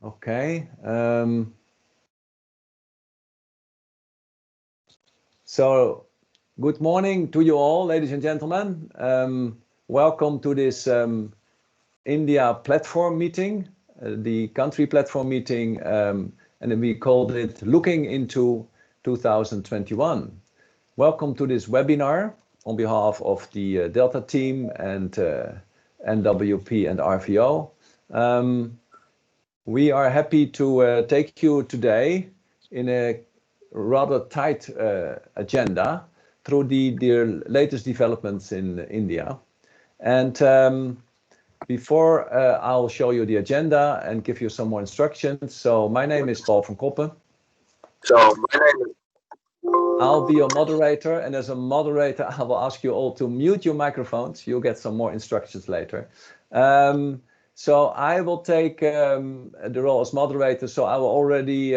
Okay. So good morning to you all, ladies and gentlemen. Welcome to this India platform meeting, the country platform meeting, and we called it Looking into 2021. Welcome to this webinar on behalf of the Delta team and NWP and RVO. We are happy to take you today in a rather tight agenda through the latest developments in India. And before I'll show you the agenda and give you some more instructions. So my name is Paul van Koppen. I'll be your moderator, and as a moderator, I will ask you all to mute your microphones. You'll get some more instructions later. So I will take the role as moderator. So I will already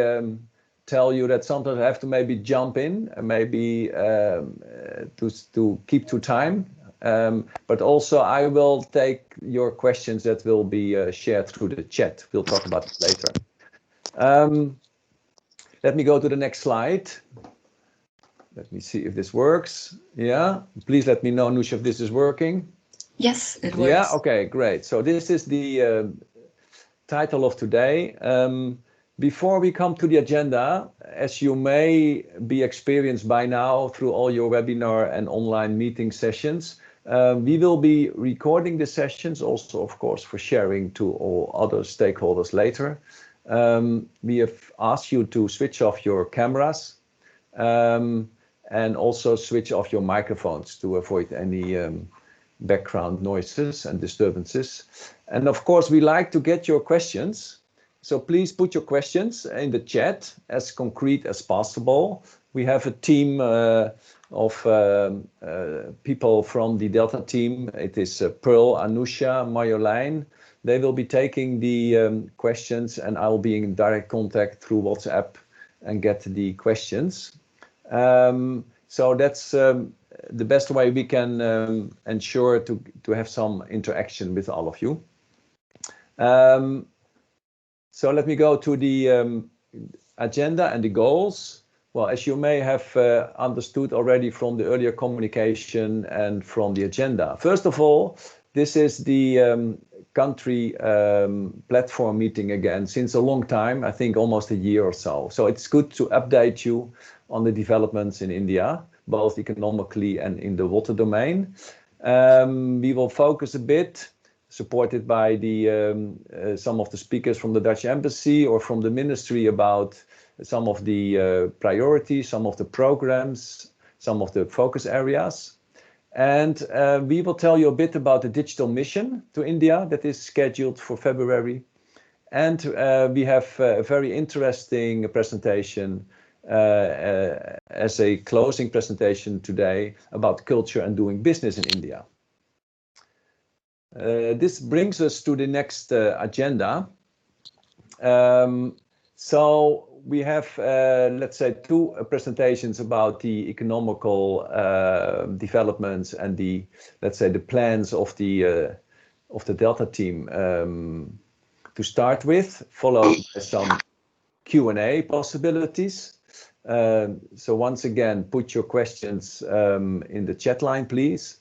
tell you that sometimes I have to maybe jump in, maybe to keep to time. But also I will take your questions that will be shared through the chat. We'll talk about it later. Let me go to the next slide. Let me see if this works. Yeah, please let me know, Nusha, if this is working. Yes, it works. Yeah, okay, great. So this is the title of today. Before we come to the agenda, as you may be experienced by now through all your webinar and online meeting sessions, we will be recording the sessions also, of course, for sharing to all other stakeholders later. We have asked you to switch off your cameras and also switch off your microphones to avoid any background noises and disturbances. And of course, we like to get your questions. So please put your questions in the chat as concrete as possible. We have a team of people from the Delta team. It is Pearl, Anusha, Marjolein. They will be taking the questions, and I will be in direct contact through WhatsApp and get the questions. So that's the best way we can ensure to have some interaction with all of you. So let me go to the agenda and the goals. Well, as you may have understood already from the earlier communication and from the agenda. First of all, this is the country platform meeting again since a long time, I think almost a year or so. So it's good to update you on the developments in India, both economically and in the water domain. We will focus a bit, supported by the some of the speakers from the Dutch embassy or from the ministry, about some of the priorities, some of the programs, some of the focus areas. And we will tell you a bit about the digital mission to India that is scheduled for February. And we have a very interesting presentation as a closing presentation today about culture and doing business in India. This brings us to the next agenda. So we have, let's say, two presentations about the economical developments and the, let's say, the plans of the Delta team to start with, followed by some Q&A possibilities. So once again, put your questions in the chat line, please.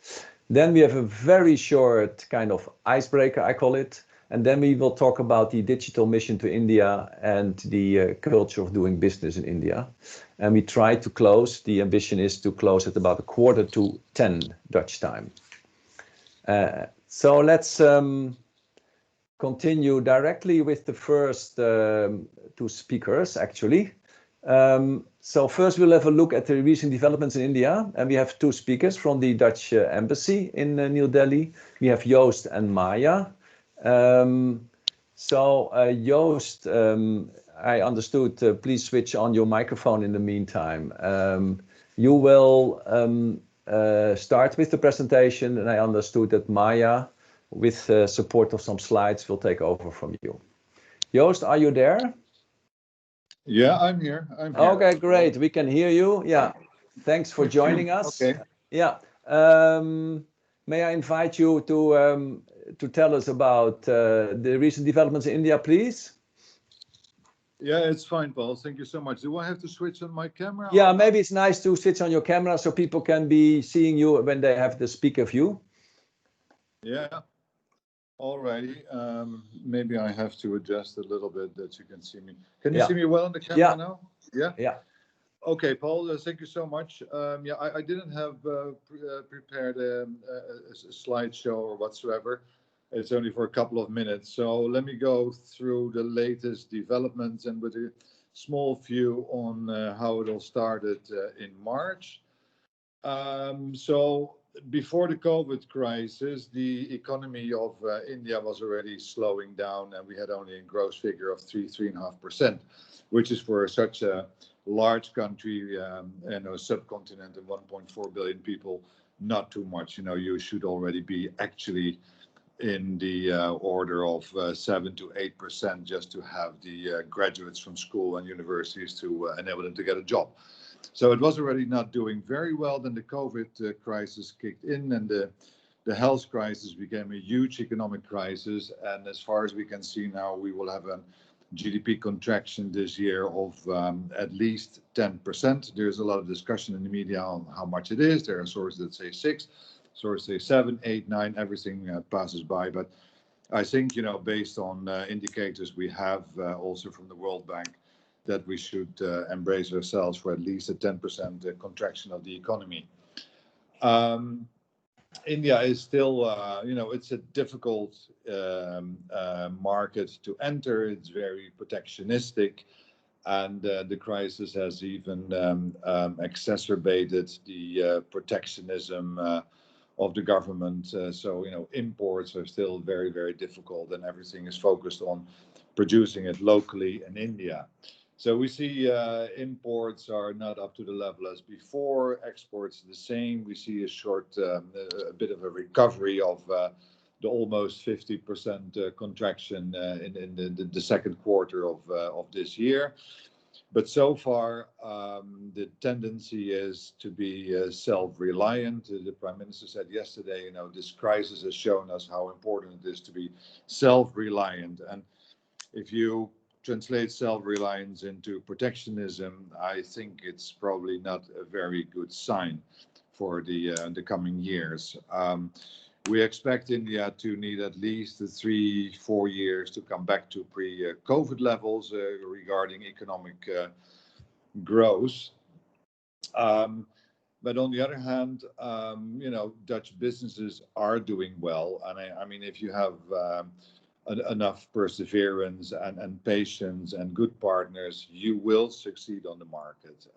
Then we have a very short kind of icebreaker, I call it. And then we will talk about the digital mission to India and the culture of doing business in India. And we try to close, the ambition is to close at about 9:45 Dutch time. So let's continue directly with the first two speakers, actually. So first we'll have a look at the recent developments in India, and we have two speakers from the Dutch embassy in New Delhi. We have Joost and Maya. Joost, I understood, please switch on your microphone in the meantime. You will start with the presentation, and I understood that Maya, with support of some slides, will take over from you. Joost, are you there? Yeah, I'm here. Okay, great. We can hear you. Yeah. Thanks for joining us. Okay. Yeah. May I invite you to tell us about the recent developments in India, please? Yeah, it's fine, Paul. Thank you so much. Do I have to switch on my camera Yeah, or not? maybe it's nice to switch on your camera so people can be seeing you when they have the speaker view. Yeah. Alrighty. Maybe I have to adjust a little bit that you can see me. Can you see Yeah, me well on the camera yeah, now? Yeah. yeah. Okay, Paul. Thank you so much. Yeah, I didn't have prepared a slideshow or whatsoever. It's only for a couple of minutes, so let me go through the latest developments and with a small view on how it all started in March. So before the COVID crisis, the economy of India was already slowing down, and we had only a gross figure of 3.5%, which is for such a large country and a subcontinent of 1.4 billion people, not too much. You know, you should already be actually in the order of 7 to 8% just to have the graduates from school and universities to enable them to get a job. So it was already not doing very well. Then the COVID crisis kicked in, and the health crisis became a huge economic crisis. And as far as we can see now, we will have a GDP contraction this year of at least 10%. There's a lot of discussion in the media on how much it is. There are sources that say 6, sources say 7, 8, 9. Everything passes by. But I think, you know, based on indicators we have also from the World Bank, that we should embrace ourselves for at least a 10% contraction of the economy. India is still, you know, it's a difficult market to enter. It's very protectionistic, and the crisis has even exacerbated the protectionism of the government. So, you know, imports are still very, very difficult, and everything is focused on producing it locally in India. So we see imports are not up to the level as before. Exports the same. We see a bit of a recovery of the almost 50% contraction in the second quarter of this year. But so far, the tendency is to be self-reliant. The Prime Minister said yesterday, you know, this crisis has shown us how important it is to be self-reliant. And if you translate self-reliance into protectionism, I think it's probably not a very good sign for the coming years. We expect India to need at least 3-4 years to come back to pre-COVID levels regarding economic growth. But on the other hand, you know, Dutch businesses are doing well. And I mean, if you have enough perseverance and patience and good partners, you will succeed on the market.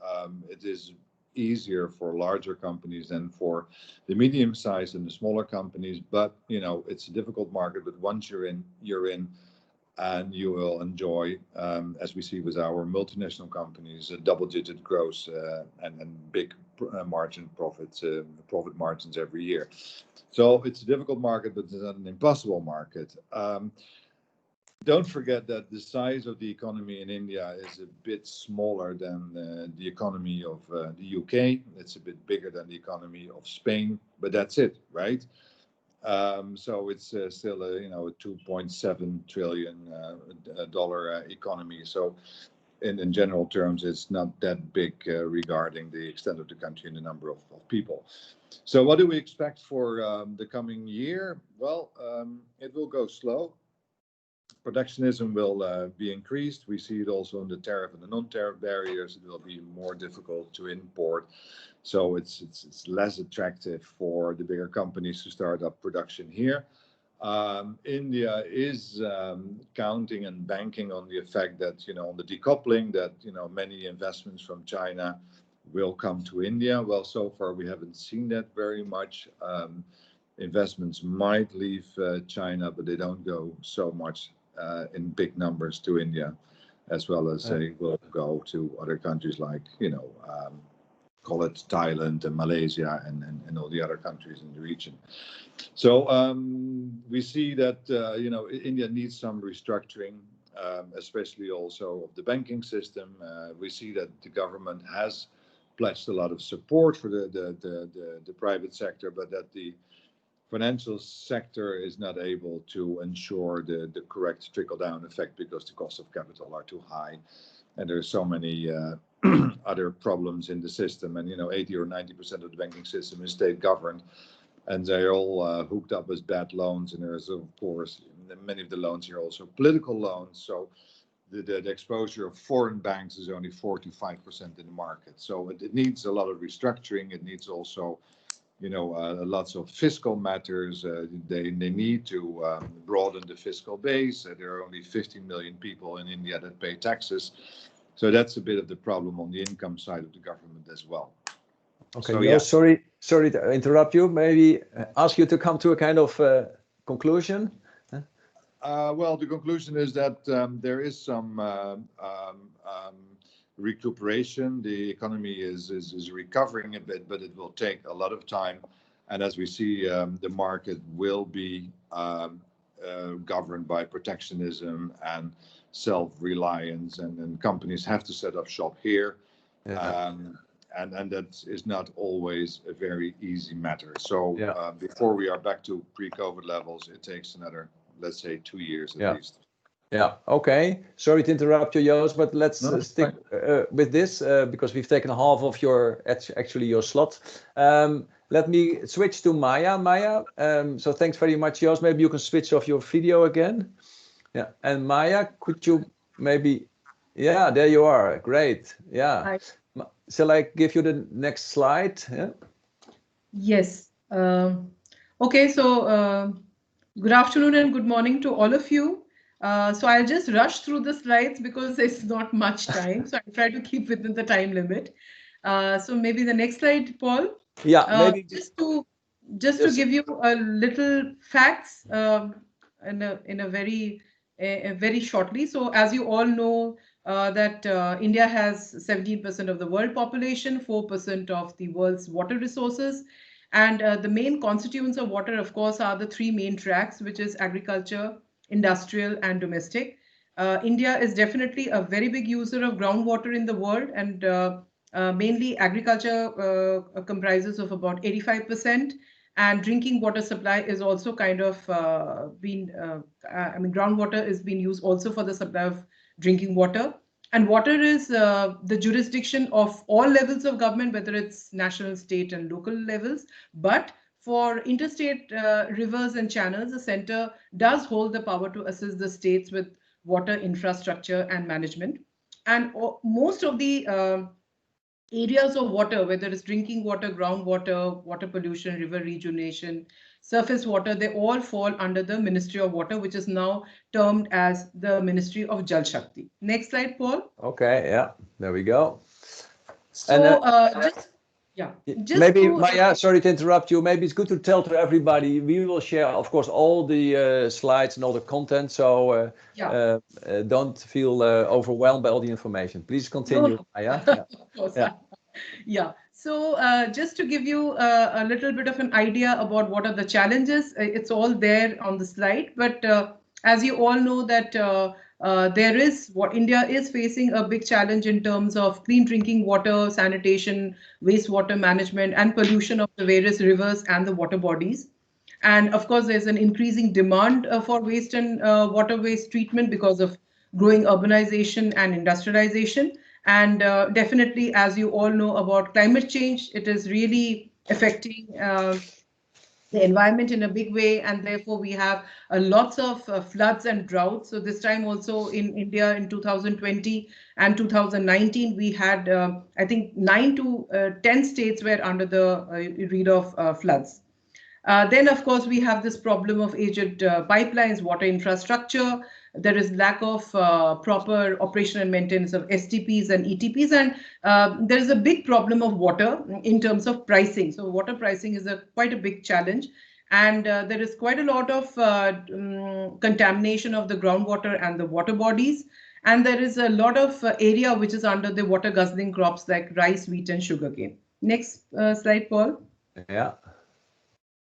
It is easier for larger companies than for the medium-sized and the smaller companies, but you know, it's a difficult market. But once you're in, and you will enjoy, as we see with our multinational companies, double-digit growth and big profit margins every year. So it's a difficult market, but it's not an impossible market. Don't forget that the size of the economy in India is a bit smaller than the economy of the UK. It's a bit bigger than the economy of Spain, but that's it, right? So it's still a, you know, a $2.7 trillion dollar economy. So in general terms, it's not that big regarding the extent of the country and the number of people. So what do we expect for the coming year? Well, it will go slow. Protectionism will be increased. We see it also in the tariff and the non-tariff barriers. It will be more difficult to import. So it's less attractive for the bigger companies to start up production here. India is counting and banking on the effect that, you know, on the decoupling, that, you know, many investments from China will come to India. Well, so far we haven't seen that very much. Investments might leave China, but they don't go so much in big numbers to India, as well as they will go to other countries like, you know, call it Thailand and Malaysia and all the other countries in the region. So we see that, you know, India needs some restructuring, especially also of the banking system. We see that the government has pledged a lot of support for the private sector, but that the financial sector is not able to ensure the correct trickle-down effect because the cost of capital are too high, and there's so many other problems in the system. And 80 or 90% of the banking system is state governed, and they're all hooked up as bad loans. And there's, of course, many of the loans here also political loans. So the exposure of foreign banks is only 4 to 5% in the market. So it needs a lot of restructuring. It needs also lots of fiscal matters. They need to broaden the fiscal base. There are only 15 million people in India that pay taxes. So that's a bit of the problem on the income side of the government as well. Okay, so, sorry to interrupt you. Maybe ask you to come to a kind of conclusion. Well, the conclusion is that there is some recuperation. The economy is recovering a bit, but it will take a lot of time. And as we see, the market will be governed by protectionism and self-reliance, and companies have to set up shop here. Yeah. And that is not always a very easy matter. So before we are back to pre-COVID levels, it takes another, let's say, 2 years at least. Yeah. Okay. Sorry to interrupt you, Joost, but let's stick with this because we've taken half of your slot. Let me switch to Maya. Maya, so thanks very much, Joost. Maybe you can switch off your video again. Yeah. And Maya, could you maybe? Yeah, there you are. Great. Yeah. Hi. Shall I give you the next slide? Yeah. Yes. Okay. So good afternoon and good morning to all of you. So I'll just rush through the slides because there's not much time. So I'll try to keep within the time limit. So maybe the next slide, Paul. Yeah, maybe just to give you a little facts in a very shortly. So as you all know, that India has 17% of the world population, 4% of the world's water resources. And the main constituents of water, of course, are the three main tracks, which is agriculture, industrial, and domestic. India is definitely a very big user of groundwater in the world, and mainly agriculture comprises of about 85%. And drinking water supply is also kind of groundwater is being used also for the supply of drinking water. And water is the jurisdiction of all levels of government, whether it's national, state, and local levels. But for interstate rivers and channels, the center does hold the power to assist the states with water infrastructure and management. And most of the areas of water, whether it's drinking water, groundwater, water pollution, river rejuvenation, surface water, they all fall under the Ministry of Water, which is now termed as the Ministry of Jal Shakti. Next slide, Paul. Okay, yeah, there we go. So maybe Maya, sorry to interrupt you. Maybe it's good to tell to everybody. We will share, of course, all the slides and all the content. So don't feel overwhelmed by all the information. Please continue, Maya. Yeah. So just to give you a little bit of an idea about what are the challenges, it's all there on the slide. But as you all know that India is facing a big challenge in terms of clean drinking water, sanitation, wastewater management, and pollution of the various rivers and the water bodies. And of course, there's an increasing demand for waste and water waste treatment because of growing urbanization and industrialization. And definitely, as you all know about climate change, it is really affecting the environment in a big way. And therefore, we have lots of floods and droughts. So this time also in India in 2020 and 2019, we had, I think, 9 to 10 states were under the read of floods. Then, of course, we have this problem of aged pipelines, water infrastructure. There is lack of proper operation and maintenance of STPs and ETPs. And there is a big problem of water in terms of pricing. So water pricing is quite a big challenge. And there is quite a lot of contamination of the groundwater and the water bodies. And there is a lot of area which is under the water guzzling crops like rice, wheat, and sugarcane. Next slide, Paul. Yeah.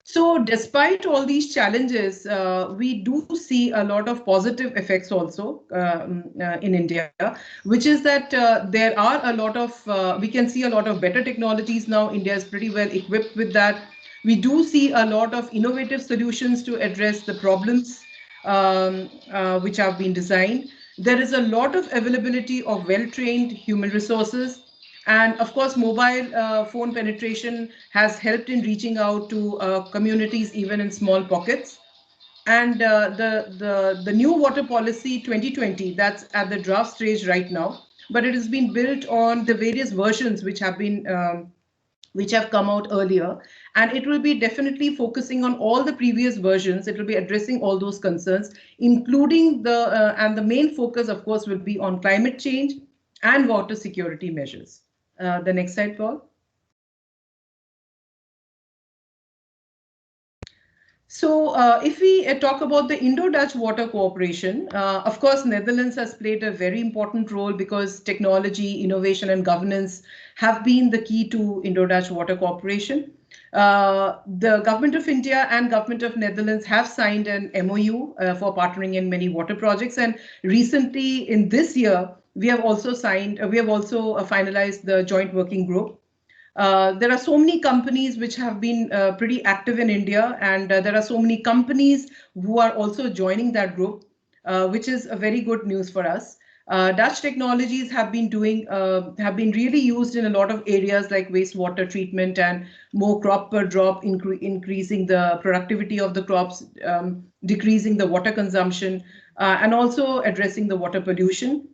So despite all these challenges, we do see a lot of positive effects also in India, which is that there are a lot of, we can see a lot of better technologies now. India is pretty well equipped with that. We do see a lot of innovative solutions to address the problems which have been designed. There is a lot of availability of well-trained human resources. And of course, mobile phone penetration has helped in reaching out to communities even in small pockets. And the new water policy 2020, that's at the draft stage right now, but it has been built on the various versions which have come out earlier, and it will be definitely focusing on all the previous versions. It will be addressing all those concerns, including and the main focus, of course, will be on climate change and water security measures. The next slide, Paul. So if we talk about the Indo-Dutch Water Cooperation, of course, Netherlands has played a very important role because technology, innovation and governance have been the key to Indo-Dutch Water Cooperation. The Government of India and Government of Netherlands have signed an MOU for partnering in many water projects. And recently in this year, we have also finalized the joint working group. There are so many companies which have been pretty active in India, and there are so many companies who are also joining that group, which is a very good news for us. Dutch technologies have been really used in a lot of areas like wastewater treatment and more crop per drop, increasing the productivity of the crops, decreasing the water consumption, and also addressing the water pollution.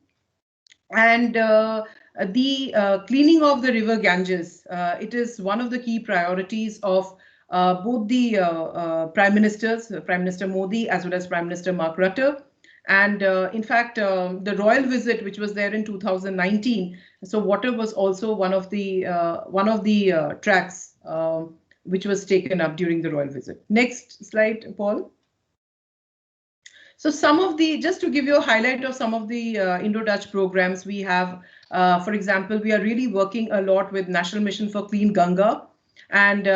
And the cleaning of the river Ganges, it is one of the key priorities of both the Prime Ministers, Prime Minister Modi as well as Prime Minister Mark Rutte. And in fact, the royal visit, which was there in 2019, so water was also one of the tracks which was taken up during the royal visit. Next slide, Paul. So just to give you a highlight of some of the Indo-Dutch programs we have, for example, we are really working a lot with National Mission for Clean Ganga, and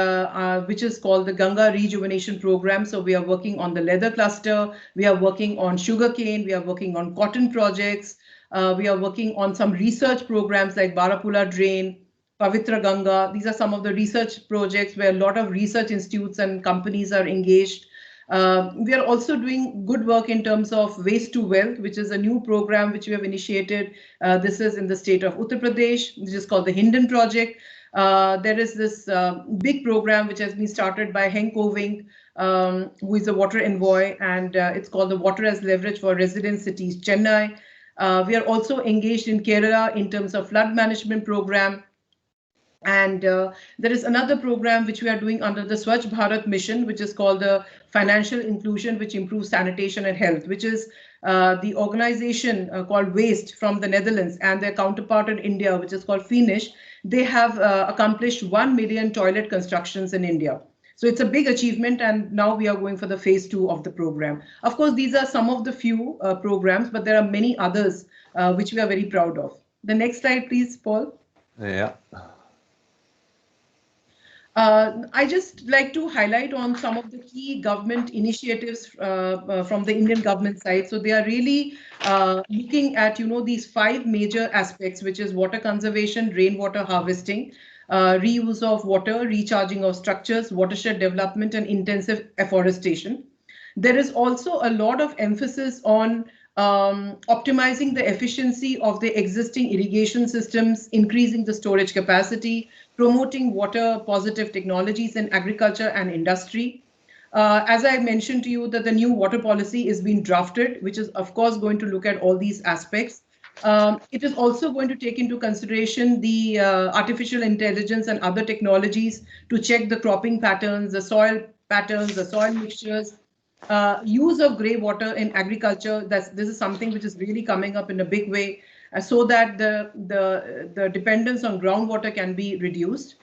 which is called the Ganga Rejuvenation Program. So we are working on the leather cluster, we are working on sugarcane, we are working on cotton projects, we are working on some research programs like Barapula Drain, Pavitra Ganga. These are some of the research projects where a lot of research institutes and companies are engaged. We are also doing good work in terms of Waste to Wealth, which is a new program which we have initiated. This is in the state of Uttar Pradesh, which is called the Hindon Project. There is this big program which has been started by Henk Koving, who is a water envoy, and it's called the Water as Leverage for Resident Cities, Chennai. We are also engaged in Kerala in terms of flood management program. And there is another program which we are doing under the Swachh Bharat mission, which is called the Financial Inclusion, which improves sanitation and health, which is the organization called Waste from the Netherlands, and their counterpart in India, which is called Finish. They have accomplished 1 million toilet constructions in India. So it's a big achievement, and now we are going for the phase 2 of the program. Of course, these are some of the few programs, but there are many others which we are very proud of. The next slide, please, Paul. Yeah. I just like to highlight on some of the key government initiatives from the Indian government side. So they are really looking at, these 5 major aspects, which is water conservation, rainwater harvesting, reuse of water, recharging of structures, watershed development, and intensive afforestation. There is also a lot of emphasis on optimizing the efficiency of the existing irrigation systems, increasing the storage capacity, promoting water positive technologies in agriculture and industry. As I mentioned to you, that the new water policy is being drafted, which is of course going to look at all these aspects. It is also going to take into consideration the artificial intelligence and other technologies to check the cropping patterns, the soil mixtures, use of grey water in agriculture. This is something which is really coming up in a big way, so that the dependence on groundwater can be reduced.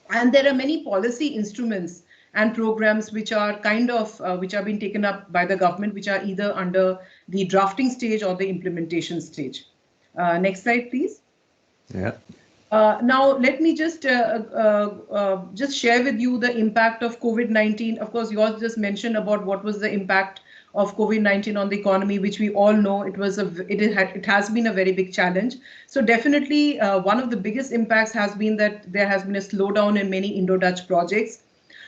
And there are many policy instruments and programs which are which have been taken up by the government, which are either under the drafting stage or the implementation stage. Next slide, please. Yeah. Now, let me just share with you the impact of COVID-19. Of course, you all just mentioned about what was the impact of COVID-19 on the economy, which we all know it has been a very big challenge. So definitely one of the biggest impacts has been that there has been a slowdown in many Indo-Dutch projects.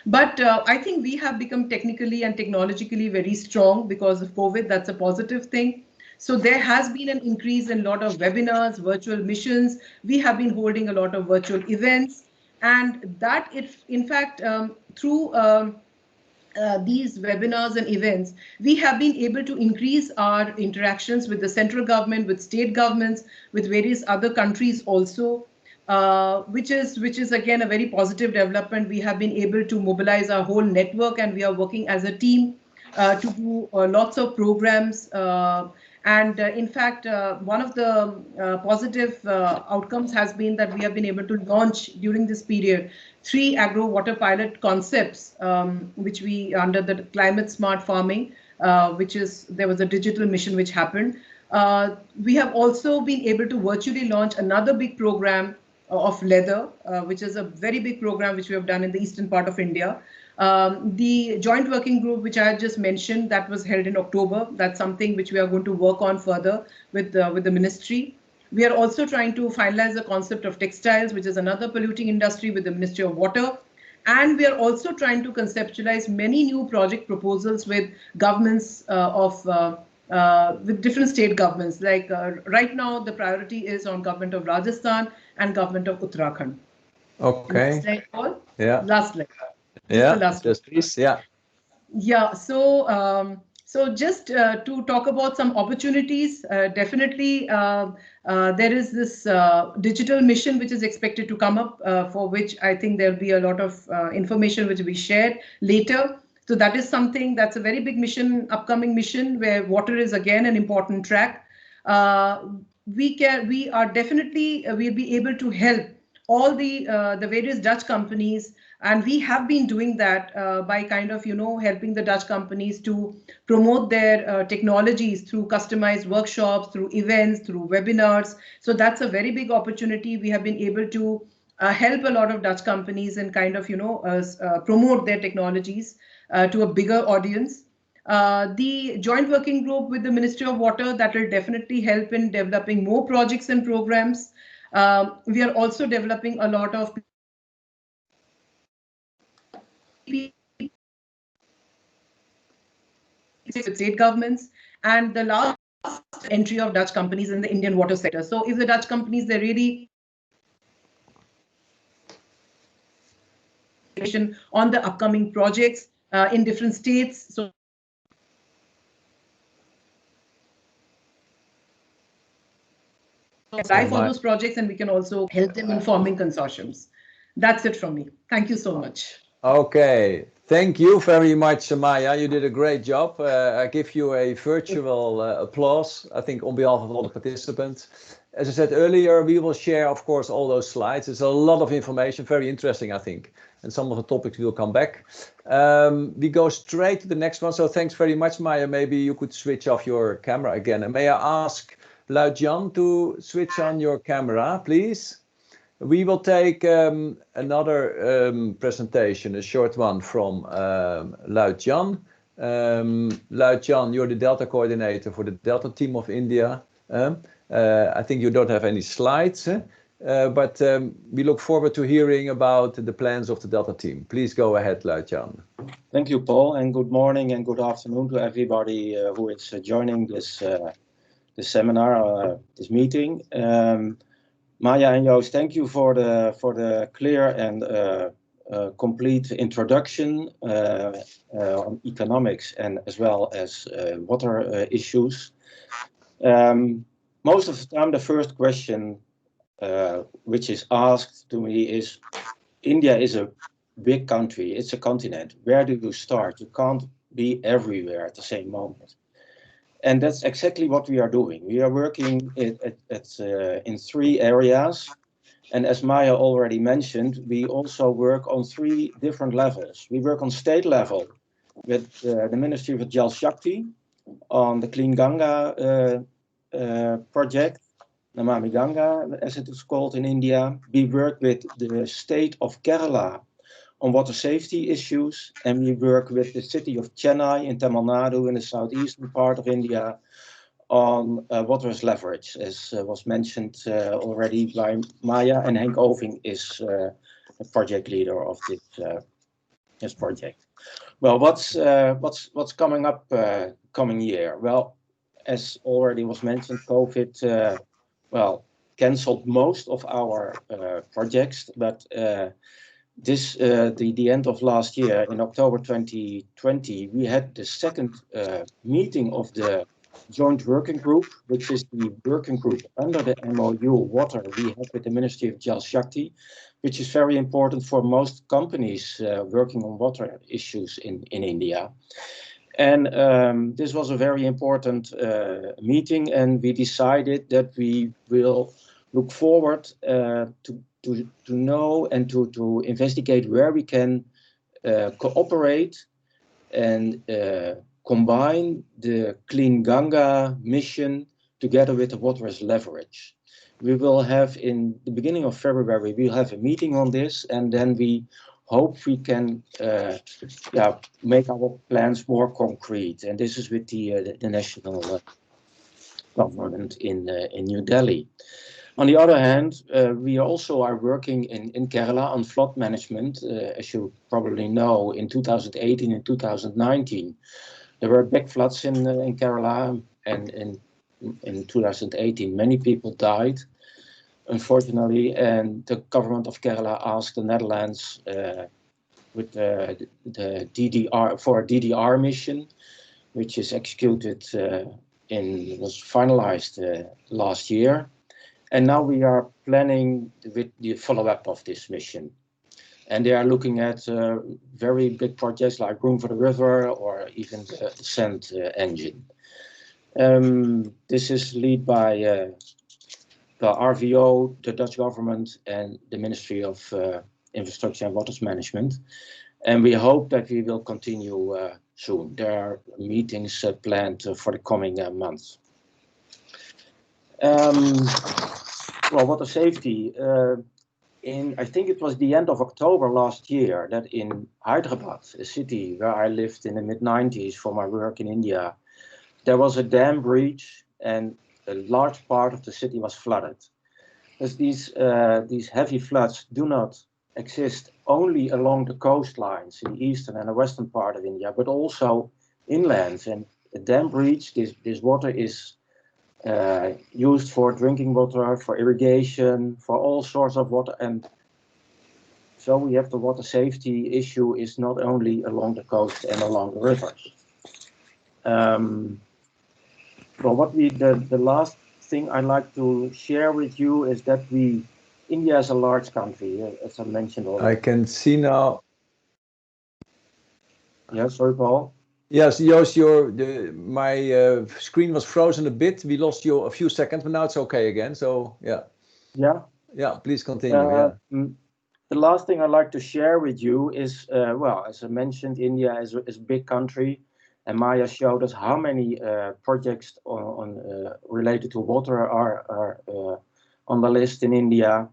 But I think we have become technically and technologically very strong because of COVID. That's a positive thing. So there has been an increase in a lot of webinars, virtual missions. We have been holding a lot of virtual events, and that if in fact through these webinars and events, we have been able to increase our interactions with the central government, with state governments, with various other countries also, which is again a very positive development. We have been able to mobilize our whole network, and we are working as a team to do lots of programs. And in fact, one of the positive outcomes has been that we have been able to launch during this period 3 agro water pilot concepts, which we under the climate smart farming, there was a digital mission which happened. We have also been able to virtually launch another big program of leather, which is a very big program which we have done in the eastern part of India. The joint working group, which I had just mentioned, that was held in October. That's something which we are going to work on further with the ministry. We are also trying to finalize the concept of textiles, which is another polluting industry, with the Ministry of Water. And we are also trying to conceptualize many new project proposals with governments with different state governments. Like right now, the priority is on government of Rajasthan and government of Uttarakhand. Okay. Next slide, Paul. Yeah. Last slide. Yeah. Just please. Yeah. Yeah. So just to talk about some opportunities, definitely there is this digital mission which is expected to come up, for which I think there'll be a lot of information which will be shared later. So that is something that's a very big mission, upcoming mission, where water is again an important track. We are definitely we'll be able to help all the various Dutch companies, and we have been doing that by kind of helping the Dutch companies to promote their technologies through customized workshops, through events, through webinars. So that's a very big opportunity. We have been able to help a lot of Dutch companies and kind of promote their technologies to a bigger audience. The joint working group with the Ministry of Water, that will definitely help in developing more projects and programs. We are also developing a lot of state governments, and the last entry of Dutch companies in the Indian water sector. So if the Dutch companies, they're really on the upcoming projects in different states. So apply for those projects, and we can also help them in forming consortiums. That's it from me. Thank you so much. Okay, thank you very much, Maya. You did a great job. I give you a virtual applause, I think, on behalf of all the participants. As I said earlier, we will share, of course, all those slides. It's a lot of information, very interesting, I think. And some of the topics will come back. We go straight to the next one. So thanks very much, Maya. Maybe you could switch off your camera again. And may I ask Luit Jan to switch on your camera, please? We will take another presentation, a short one from Luit Jan. Luit Jan, you're the Delta coordinator for the Delta team of India. I think you don't have any slides, but we look forward to hearing about the plans of the Delta team. Please go ahead, Luit Jan. Thank you, Paul, and good morning and good afternoon to everybody who is joining this seminar, this meeting. Maya and Joost, thank you for the clear and complete introduction on economics and as well as water issues. Most of the time, the first question which is asked to me is, India is a big country, it's a continent. Where do you start? You can't be everywhere at the same moment. And that's exactly what we are doing. We are working in 3 areas. And as Maya already mentioned, we also work on 3 different levels. We work on state level with the Ministry of Jal Shakti on the Clean Ganga project, Namami Ganga, as it is called in India. We work with the state of Kerala on water safety issues, and we work with the city of Chennai in Tamil Nadu in the southeastern part of India on water as leverage, as was mentioned already by Maya, and Henk Oving is a project leader of this this project. Well, what's coming up coming year? Well, as already was mentioned, COVID cancelled most of our projects, but the end of last year, in October 2020, we had the second meeting of the joint working group, which is the working group under the MOU water we have with the Ministry of Jal Shakti, which is very important for most companies working on water issues in India. And this was a very important meeting, and we decided that we will look forward to know and to investigate where we can cooperate and combine the Clean Ganga mission together with the Water as Leverage. We will have, in the beginning of February, we'll have a meeting on this, and then we hope we can make our plans more concrete. And this is with the national government in New Delhi. On the other hand, we also are working in Kerala on flood management. As you probably know, in 2018 and 2019, there were big floods in Kerala, and in 2018, many people died, unfortunately, and the government of Kerala asked the Netherlands with the DDR for a DDR mission, which is executed was finalized last year. And now we are planning with the follow-up of this mission. And they are looking at very big projects like Room for the River or even the sand engine. This is led by the RVO, the Dutch government, and the Ministry of Infrastructure and Waters Management. And we hope that we will continue soon. There are meetings planned for the coming months. Well, water safety. I think it was the end of October last year that in Hyderabad, a city where I lived in the mid-90s for my work in India, there was a dam breach and a large part of the city was flooded. As these heavy floods do not exist only along the coastlines in the eastern and the western part of India, but also inland. And a dam breach, this water is used for drinking water, for irrigation, for all sorts of water. And so we have the water safety issue is not only along the coast and along the rivers. Well, the last thing I'd like to share with you is that India is a large country, as I mentioned already. I can see now. Yeah, sorry, Paul. Yes, Joost, my screen was frozen a bit. We lost you a few seconds, but now it's okay again. So yeah. Yeah, please continue. The last thing I'd like to share with you is, well, as I mentioned, India is a big country, and Maya showed us how many projects related to water are on the list in India.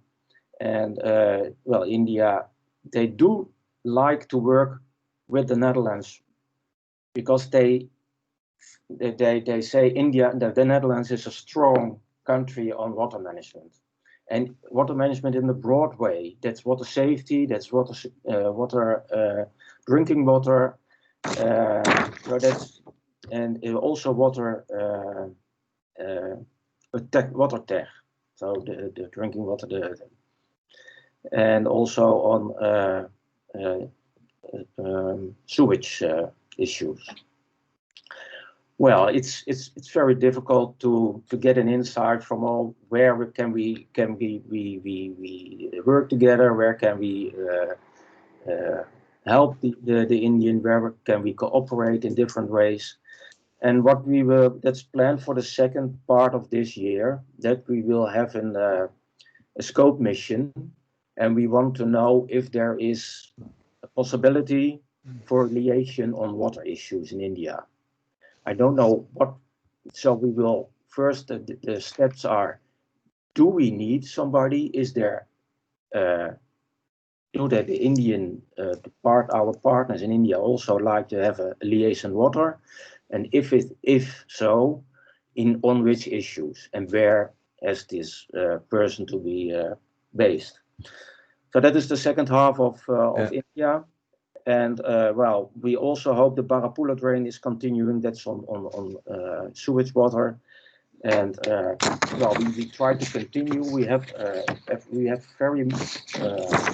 And well, India, they do like to work with the Netherlands because they say India, the Netherlands is a strong country on water management. And water management in the broad way, that's water safety, that's drinking water, and also water tech, so the drinking water, and also on sewage issues. Well, it's very difficult to get an insight from all where can we work together, where can we help the Indian, where can we cooperate in different ways. And what that's planned for the second part of this year, that we will have a scope mission, and we want to know if there is a possibility for liaison on water issues in India. I don't know what, so we will first, the steps are, do we need somebody? Is there, that the Indian, our partners in India also like to have a liaison water? And if so, on which issues and where is this person to be based? So that is the second half of India. And well, we also hope the Barapula drain is continuing. That's on sewage water. And well, we try to continue. We have very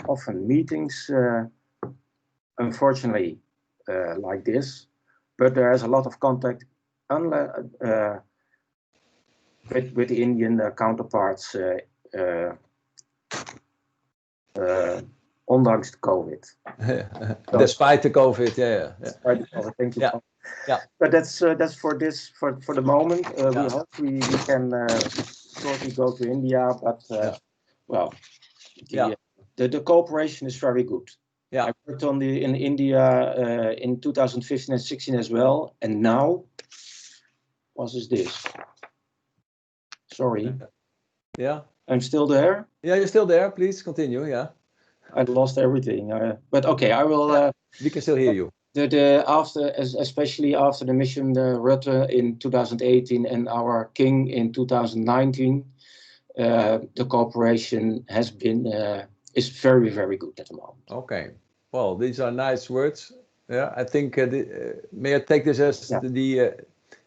often meetings, unfortunately, like this, but there is a lot of contact with the Indian counterparts, ondanks the COVID. Despite the COVID, yeah. Despite the COVID, thank you. Yeah. Yeah. But that's for the moment. We hope we can shortly go to India, but well, the cooperation is very good. Yeah. I worked in India in 2015 and 16 as well, and now what is this? Sorry. Yeah. I'm still there. Yeah, you're still there. Please continue. Yeah. I lost everything. But okay, I will. We can still hear you. Especially after the mission Rutte in 2018 and our King in 2019, the cooperation has been is very, very good at the moment. Okay. Well, these are nice words. Yeah, I think may I take this as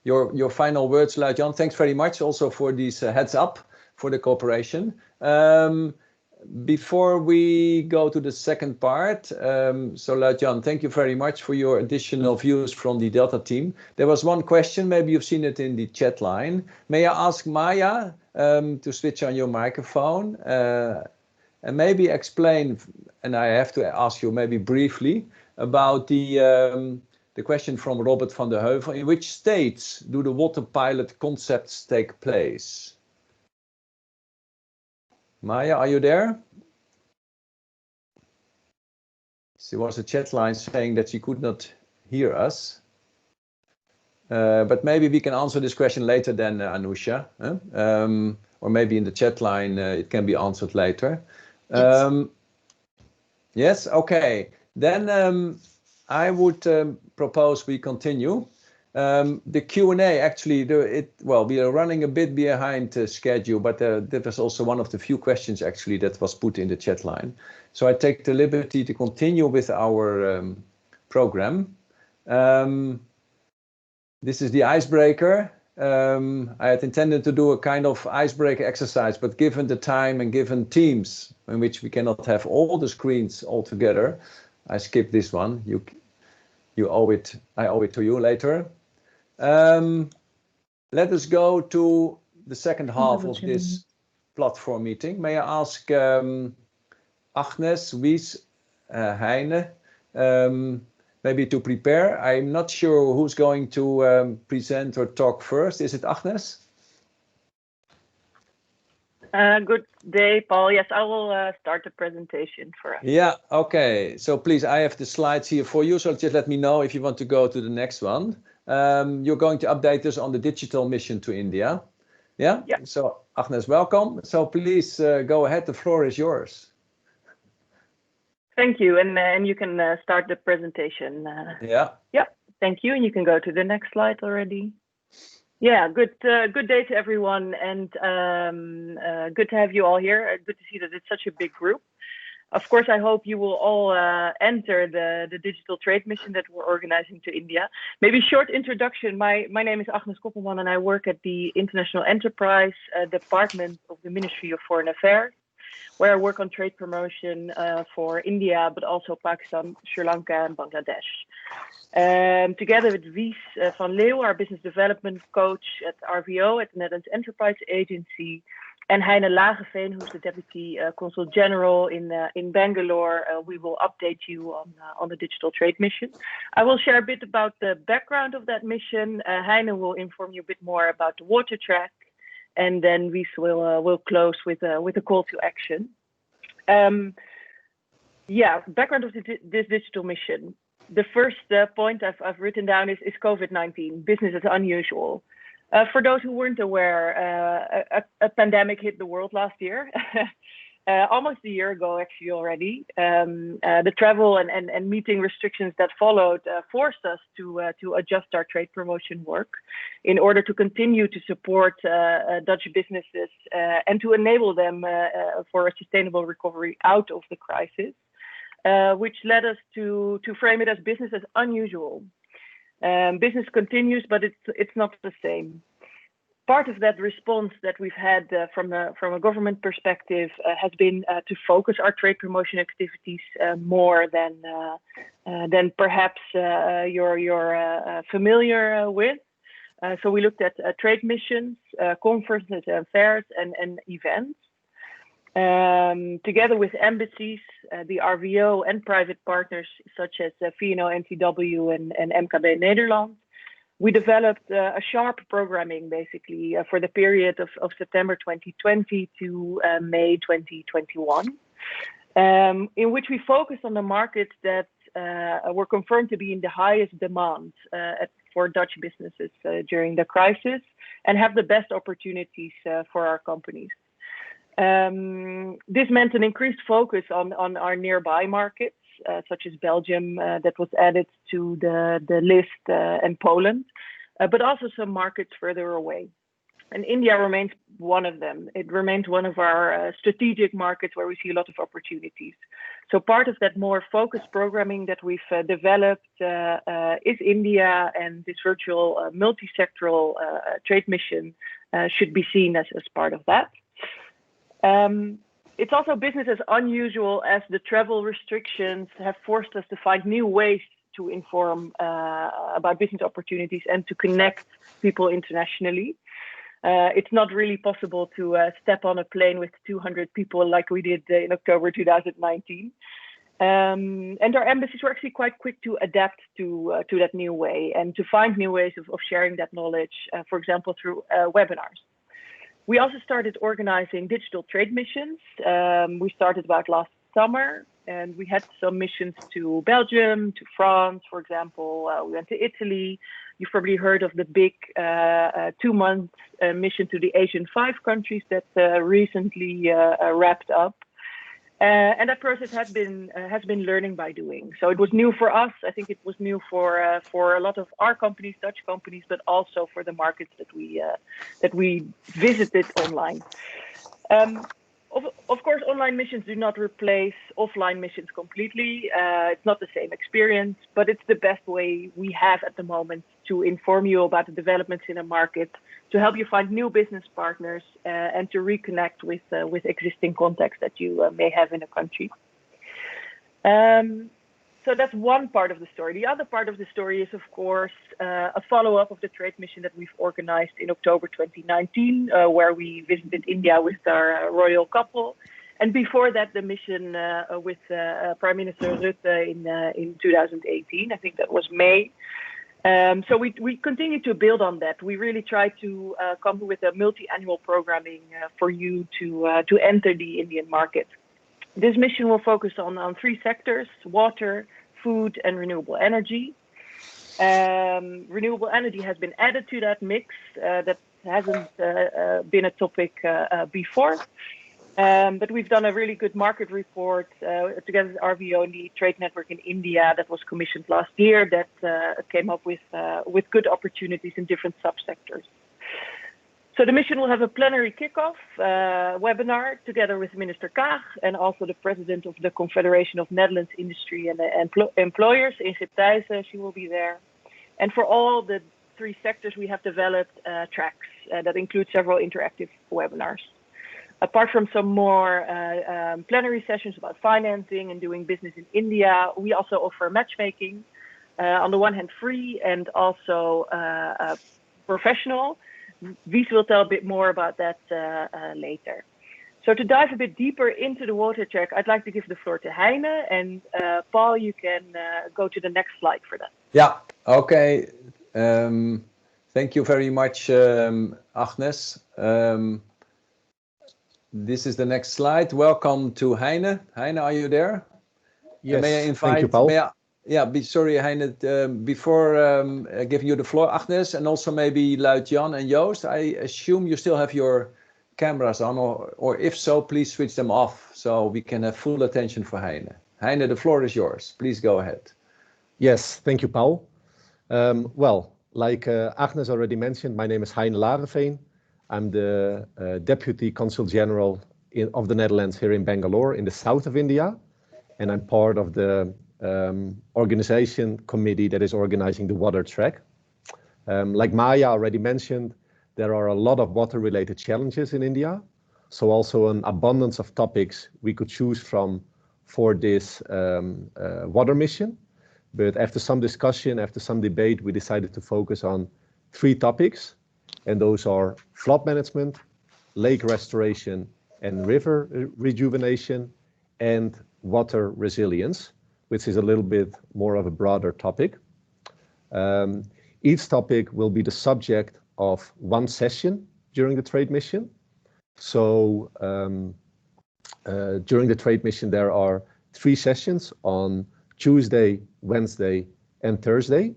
your final words, Luid-Jan. Thanks very much also for these heads up for the cooperation. Before we go to the second part, so Luid-Jan, thank you very much for your additional views from the Delta team. There was one question, maybe you've seen it in the chat line. May I ask Maya to switch on your microphone and maybe explain, and I have to ask you maybe briefly, about the question from Robert van der Heuvel. In which states do the water pilot concepts take place? Maya, are you there? There was a chat line saying that she could not hear us. But maybe we can answer this question later then, Anusha. Or maybe in the chat line it can be answered later. Yes, okay. Then I would propose we continue. The Q&A actually, we are running a bit behind schedule, but that was also one of the few questions actually that was put in the chat line. So I take the liberty to continue with our program. This is the icebreaker. I had intended to do a kind of icebreaker exercise, but given the time and given teams in which we cannot have all the screens all together, I skipped this one. I owe it to you later. Let us go to the second half of this platform meeting. May I ask Agnes, Wies, Heine, maybe to prepare? I'm not sure who's going to present or talk first. Is it Agnes? Good day, Paul. Yes, I will start the presentation for us. Yeah, okay. So please, I have the slides here for you. So just let me know if you want to go to the next one. You're going to update us on the digital mission to India. Yeah? Yeah. So Agnes, welcome. So please go ahead. The floor is yours. Thank you. And you can start the presentation. Yeah. Yeah, thank you. And you can go to the next slide already. Yeah, good day to everyone, and good to have you all here. Good to see that it's such a big group. Of course, I hope you will all enter the digital trade mission that we're organizing to India. Maybe short introduction. My name is Agnes Koppelman, and I work at the International Enterprise Department of the Ministry of Foreign Affairs, where I work on trade promotion for India, but also Pakistan, Sri Lanka, and Bangladesh. Together with Wies van Leeuw, our business development coach at RVO, at the Netherlands Enterprise Agency, and Heine Lageveen, who's the Deputy Consul General in Bangalore, we will update you on the digital trade mission. I will share a bit about the background of that mission. Heine will inform you a bit more about the water track, and then Wies will close with a call to action. Yeah, background of this digital mission. The first point I've written down is COVID-19, business as unusual. For those who weren't aware, a pandemic hit the world last year, almost a year ago actually already. The travel and meeting restrictions that followed forced us to adjust our trade promotion work in order to continue to support Dutch businesses and to enable them for a sustainable recovery out of the crisis. which led us to frame it as business as unusual. Business continues, but it's not the same. Part of that response that we've had from a government perspective has been to focus our trade promotion activities more than perhaps you're familiar with. So we looked at trade missions, conferences and fairs and events. Together with embassies, the RVO and private partners such as VNO, NTW and MKB Nederland, we developed a sharp programming basically for the period of September 2020 to May 2021, in which we focused on the markets that were confirmed to be in the highest demand for Dutch businesses during the crisis and have the best opportunities for our companies. This meant an increased focus on our nearby markets, such as Belgium, that was added to the list, and Poland, but also some markets further away. And India remains one of them. It remains one of our strategic markets where we see a lot of opportunities. So part of that more focused programming that we've developed is India, and this virtual multi-sectoral trade mission should be seen as part of that. It's also business as unusual as the travel restrictions have forced us to find new ways to inform about business opportunities and to connect people internationally. It's not really possible to step on a plane with 200 people like we did in October 2019. And our embassies were actually quite quick to adapt to that new way and to find new ways of sharing that knowledge, for example, through webinars. We also started organizing digital trade missions. We started about last summer, and we had some missions to Belgium, to France, for example. We went to Italy. You've probably heard of the big 2-month mission to the Asian 5 countries that recently wrapped up. And that process has been learning by doing. So it was new for us. I think it was new for a lot of our companies, Dutch companies, but also for the markets that we visited online. Of course, online missions do not replace offline missions completely. It's not the same experience, but it's the best way we have at the moment to inform you about the developments in a market, to help you find new business partners, and to reconnect with existing contacts that you may have in a country. So that's one part of the story. The other part of the story is, of course, a follow-up of the trade mission that we've organized in October 2019, where we visited India with our royal couple. And before that, the mission with Prime Minister Rutte in 2018. I think that was May. So we continue to build on that. We really try to come with a multi-annual programming for you to enter the Indian market. This mission will focus on 3 sectors: water, food, and renewable energy. Renewable energy has been added to that mix. That hasn't been a topic before. But we've done a really good market report together with RVO and the trade network in India that was commissioned last year that came up with good opportunities in different subsectors. So the mission will have a plenary kickoff webinar together with Minister Kaag and also the president of the Confederation of Netherlands Industry and Employers, Ingrid Thijssen. She will be there. And for all the 3 sectors, we have developed tracks that include several interactive webinars. Apart from some more plenary sessions about financing and doing business in India, we also offer matchmaking, on the one hand free and also professional. Wies will tell a bit more about that later. So to dive a bit deeper into the water check, I'd like to give the floor to Heine, and Paul, you can go to the next slide for that. Yeah, okay. Thank you very much, Agnes. This is the next slide. Welcome to Heine. Heine, are you there? Yes, may I invite, thank you, Paul. Sorry, Heine, before giving you the floor, Agnes, and also maybe Luit-Jan and Joost, I assume you still have your cameras on, or if so, please switch them off so we can have full attention for Heine. Heine, the floor is yours. Please go ahead. Yes, thank you, Paul. Well, like Agnes already mentioned, my name is Heine Lareveen. I'm the Deputy Consul General of the Netherlands here in Bangalore, in the south of India. and I'm part of the organization committee that is organizing the water track. Like Maya already mentioned, there are a lot of water-related challenges in India, so also an abundance of topics we could choose from for this water mission. But after some discussion, after some debate, we decided to focus on 3 topics, and those are flood management, lake restoration and river rejuvenation, and water resilience, which is a little bit more of a broader topic. Each topic will be the subject of 1 session during the trade mission. So during the trade mission, there are 3 sessions on Tuesday, Wednesday, and Thursday.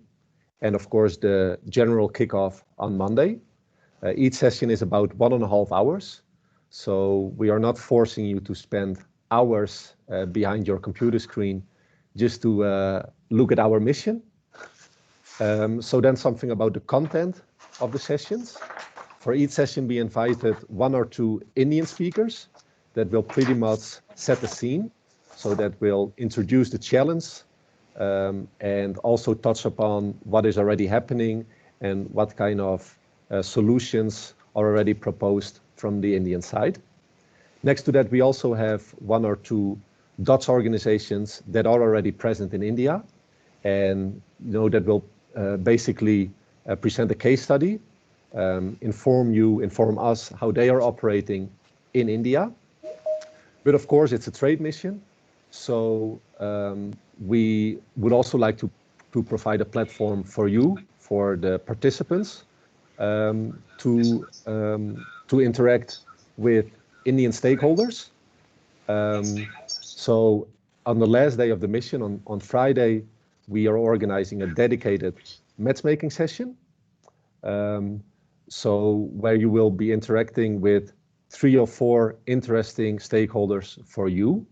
And of course, the general kickoff on Monday. Each session is about 1.5 hours. So we are not forcing you to spend hours behind your computer screen just to look at our mission. So then something about the content of the sessions. For each session, we invited 1 or 2 Indian speakers that will pretty much set the scene. So that will introduce the challenge and also touch upon what is already happening and what kind of solutions are already proposed from the Indian side. Next to that, we also have 1 or 2 Dutch organizations that are already present in India, and that will basically present a case study, inform us how they are operating in India. But of course, it's a trade mission, so we would also like to provide a platform for you, for the participants, to interact with Indian stakeholders. So on the last day of the mission, on Friday, we are organizing a dedicated matchmaking session. So where you will be interacting with 3 or 4 interesting stakeholders for you.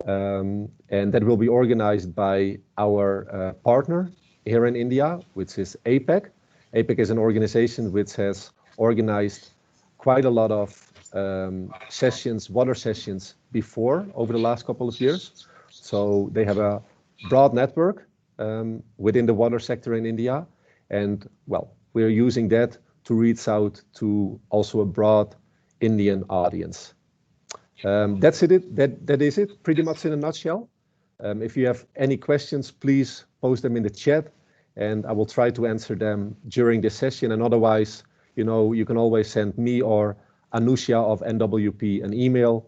And that will be organized by our partner here in India, which is APEC. APEC is an organization which has organized quite a lot of sessions, water sessions before, over the last couple of years. So they have a broad network within the water sector in India. And well, we are using that to reach out to also a broad Indian audience. That's it. That is it, pretty much in a nutshell. If you have any questions, please post them in the chat, and I will try to answer them during this session. And otherwise, you can always send me or Anusha of NWP an email.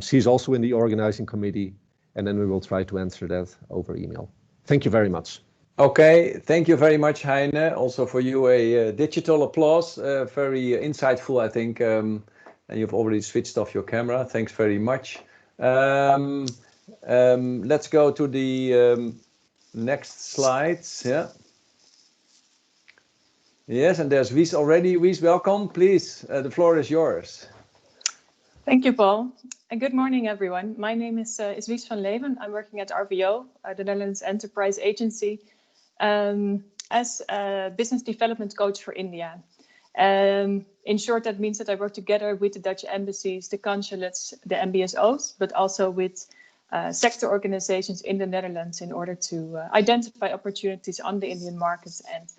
She's also in the organizing committee, and then we will try to answer that over email. Thank you very much. Okay, thank you very much, Heine. Also for you, a digital applause. Very insightful, I think. And you've already switched off your camera. Thanks very much. Let's go to the next slides. Yeah. Yes, and there's Wies already. Wies, welcome. Please, the floor is yours. Thank you, Paul. And good morning, everyone. My name is Wies van Leeuwen. I'm working at RVO, the Netherlands Enterprise Agency, as a business development coach for India. In short, that means that I work together with the Dutch embassies, the consulates, the MBSOs, but also with sector organizations in the Netherlands in order to identify opportunities on the Indian markets and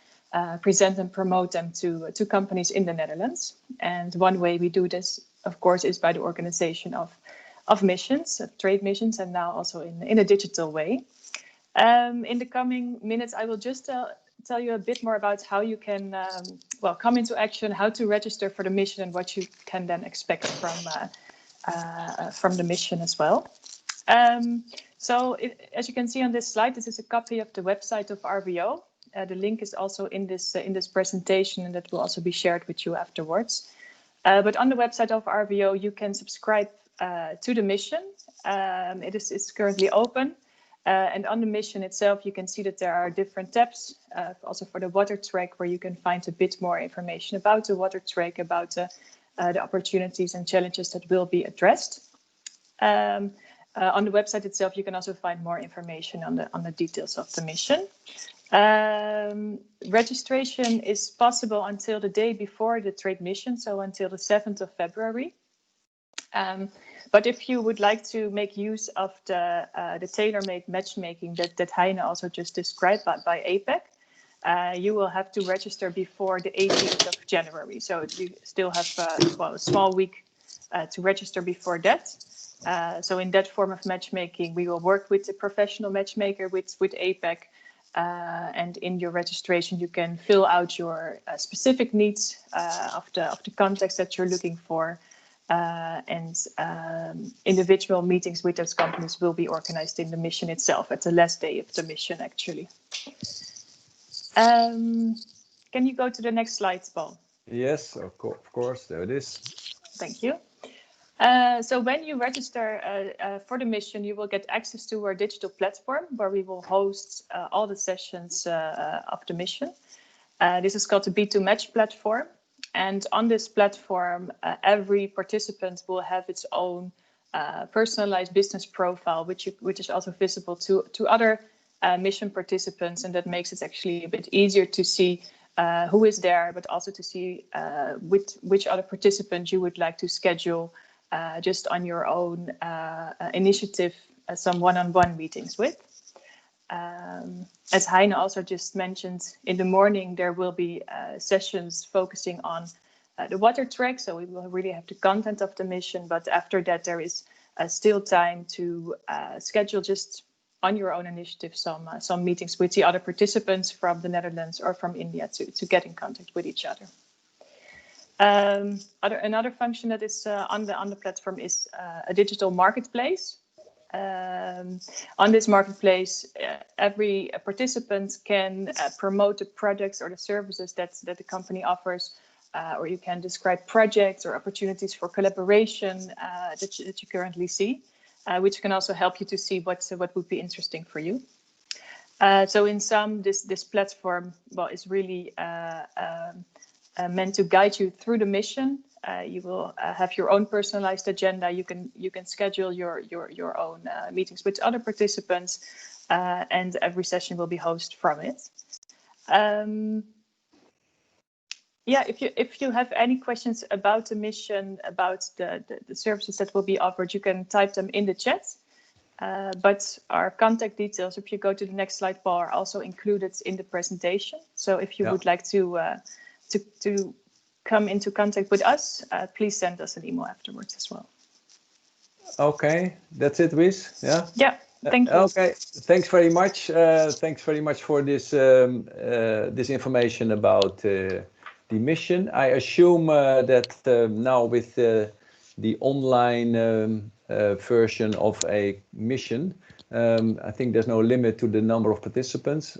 present and promote them to companies in the Netherlands. And one way we do this, of course, is by the organization of missions, trade missions, and now also in a digital way. In the coming minutes, I will just tell you a bit more about how you can come into action, how to register for the mission, and what you can then expect from the mission as well. As you can see on this slide, this is a copy of the website of RVO. The link is also in this presentation, and that will also be shared with you afterwards. But on the website of RVO, you can subscribe to the mission. It's currently open. And on the mission itself, you can see that there are different tabs, also for the water track, where you can find a bit more information about the water track, about the opportunities and challenges that will be addressed. On the website itself, you can also find more information on the details of the mission. Registration is possible until the day before the trade mission, so until the 7th of February. But if you would like to make use of the tailor-made matchmaking that Heine also just described by APEC, you will have to register before the 18th of January. So you still have a small week to register before that. So in that form of matchmaking, we will work with the professional matchmaker with APEC. And in your registration, you can fill out your specific needs of the context that you're looking for. And individual meetings with those companies will be organized in the mission itself at the last day of the mission, actually. Can you go to the next slide, Paul? Yes, of course, there it is. Thank you. So when you register for the mission, you will get access to our digital platform where we will host all the sessions of the mission. This is called the B2Match platform. And on this platform, every participant will have its own personalized business profile, which is also visible to other mission participants. And that makes it actually a bit easier to see who is there, but also to see which other participant you would like to schedule just on your own initiative, some one-on-one meetings with. As Heine also just mentioned, in the morning there will be sessions focusing on the water track, so we will really have the content of the mission, but after that there is still time to schedule just on your own initiative some meetings with the other participants from the Netherlands or from India to get in contact with each other. Another function that is on the platform is a digital marketplace. On this marketplace, every participant can promote the products or the services that the company offers, or you can describe projects or opportunities for collaboration that you currently see, which can also help you to see what would be interesting for you. So in sum, this platform is really meant to guide you through the mission. You will have your own personalized agenda. You can schedule your own meetings with other participants, and every session will be hosted from it. Yeah, if you have any questions about the mission, about the services that will be offered, you can type them in the chat. But our contact details, if you go to the next slide, Paul, are also included in the presentation. So if you would like to come into contact with us, please send us an email afterwards as well. Okay, that's it, Wies. Yeah. Yeah. Thank you. Okay. Thanks very much. Thanks very much for this this information about the mission. I assume that now with the online version of a mission, I think there's no limit to the number of participants.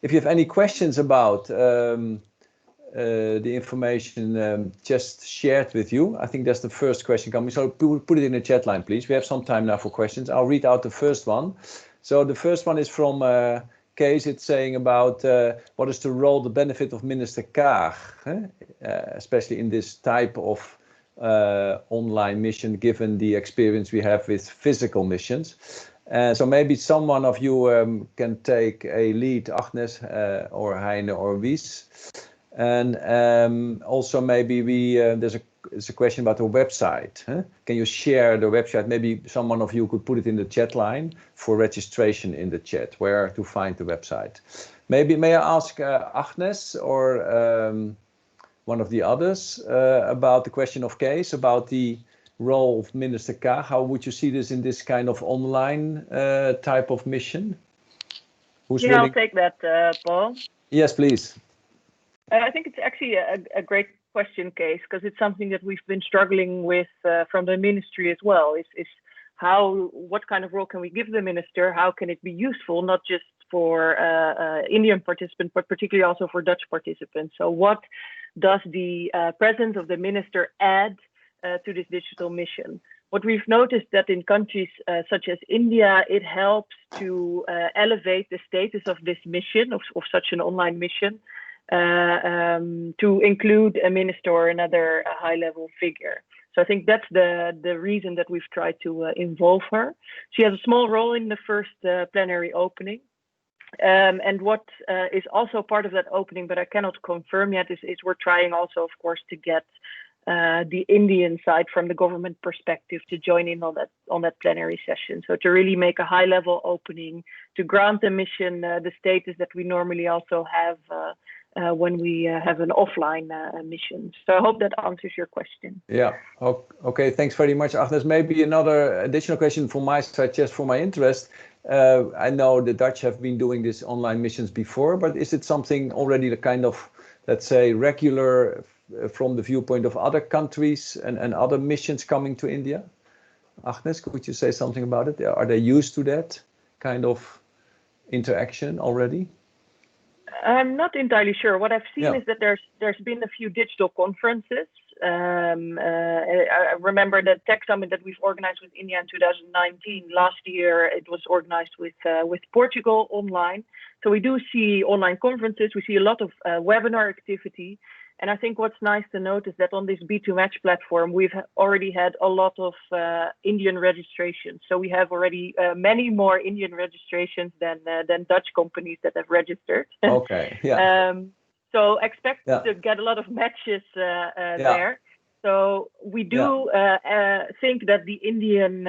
If you have any questions about the information just shared with you, I think that's the first question coming. So put it in the chat line, please. We have some time now for questions. I'll read out the first one. So the first one is from Kees. It's saying about what is the role, the benefit of Minister Kaag, especially in this type of online mission, given the experience we have with physical missions. So maybe someone of you can take a lead, Agnes or Heine or Wies. And also maybe there's a question about the website. Can you share the website? Maybe someone of you could put it in the chat line for registration in the chat, where to find the website. Maybe may I ask Agnes or one of the others about the question of Kees, about the role of Minister Kaag. How would you see this in this kind of online type of mission? Who's willing? I'll take that, Paul. Yes, please. I think it's actually a great question, Kees, because it's something that we've been struggling with from the ministry as well. Is what kind of role can we give the minister? How can it be useful, not just for Indian participants, but particularly also for Dutch participants? So what does the presence of the minister add to this digital mission? What we've noticed that in countries such as India, it helps to elevate the status of this mission, of such an online mission, to include a minister or another high-level figure. So I think that's the reason that we've tried to involve her. She has a small role in the first plenary opening. And what is also part of that opening, but I cannot confirm yet, is we're trying also, of course, to get the Indian side from the government perspective to join in on that plenary session. So to really make a high-level opening, to grant the mission the status that we normally also have when we have an offline mission. So I hope that answers your question. Yeah. Okay. Thanks very much, Agnes. Maybe another additional question from my side, just for my interest. I know the Dutch have been doing these online missions before, but is it something already the kind of, let's say, regular from the viewpoint of other countries and other missions coming to India? Agnes, could you say something about it? Are they used to that kind of interaction already? I'm not entirely sure. What I've seen is that there's been a few digital conferences. I remember the tech summit that we've organized with India in 2019. Last year, it was organized with Portugal online. So we do see online conferences. We see a lot of webinar activity. And I think what's nice to note is that on this B2Match platform, we've already had a lot of Indian registrations. So we have already many more Indian registrations than Dutch companies that have registered. Okay. Yeah. So expect to get a lot of matches there. So we do think that the Indian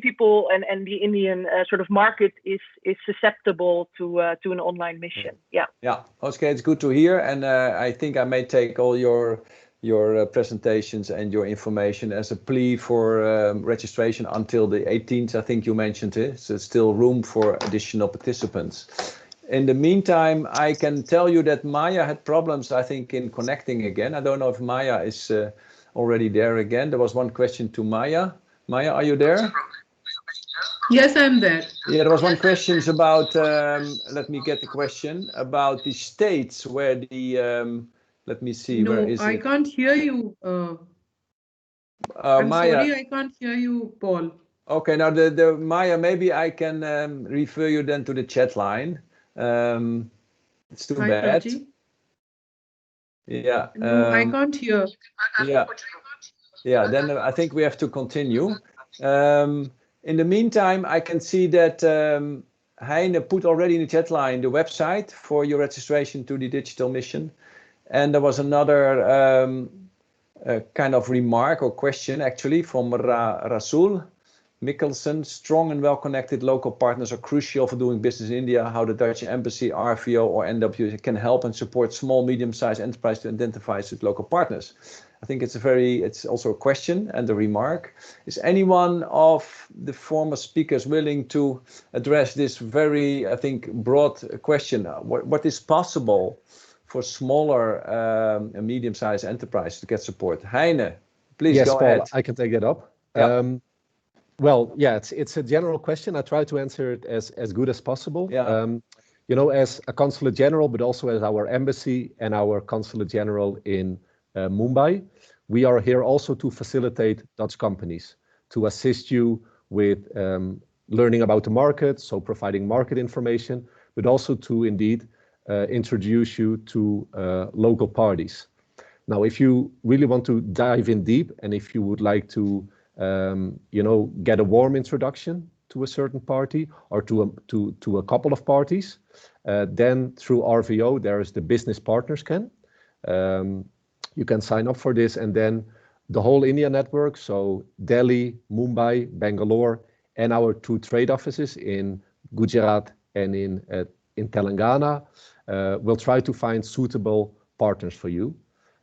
people and the Indian sort of market is susceptible to an online mission. Yeah. Okay, it's good to hear, and I think I may take all your presentations and your information as a plea for registration until the 18th. I think you mentioned it. So there's still room for additional participants. In the meantime, I can tell you that Maya had problems, I think, in connecting again. I don't know if Maya is already there again. There was one question to Maya. Maya, are you there? Yes, I'm there. Yeah, there was one question about, let me get the question, about the states where the, let me see, where is it? No, I can't hear you. I'm Maya. sorry, I can't hear you, Paul. Okay, now the Maya, maybe I can refer you then to the chat line. It's too bad. Prachi. Yeah. No, I can't hear. Yeah, then I think we have to continue. In the meantime, I can see that Heine put already in the chat line the website for your registration to the digital mission. And there was another kind of remark or question actually from Rasul Mikkelsen. Strong and well-connected local partners are crucial for doing business in India. How the Dutch Embassy, RVO or NWP can help and support small, medium-sized enterprise to identify with local partners. I think it's also a question and a remark. Is anyone of the former speakers willing to address this very, I think, broad question? What is possible for smaller and medium-sized enterprises to get support? Heine, please go ahead. Yes, Paul, I can take it up. Yeah. Well, yeah, it's a general question. I try to answer it as good as possible. Yeah. You know, as a consulate general, but also as our embassy and our consulate general in Mumbai, we are here also to facilitate Dutch companies, to assist you with learning about the market, so providing market information, but also to indeed introduce you to local parties. Now, if you really want to dive in deep, and if you would like to you know, get a warm introduction to a certain party or to a couple of parties, then through RVO there is the business partner scan. You can sign up for this, and then the whole India network, so Delhi, Mumbai, Bangalore, and our 2 trade offices in Gujarat and in Telangana will try to find suitable partners for you.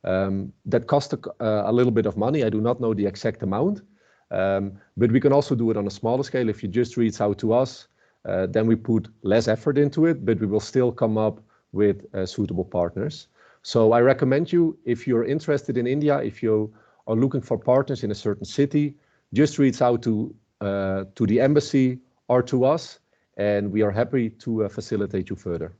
That cost a little bit of money. I do not know the exact amount. But we can also do it on a smaller scale. If you just reach out to us, then we put less effort into it, but we will still come up with suitable partners. So I recommend you, if you're interested in India, if you are looking for partners in a certain city, just reach out to the embassy or to us, and we are happy to facilitate you further.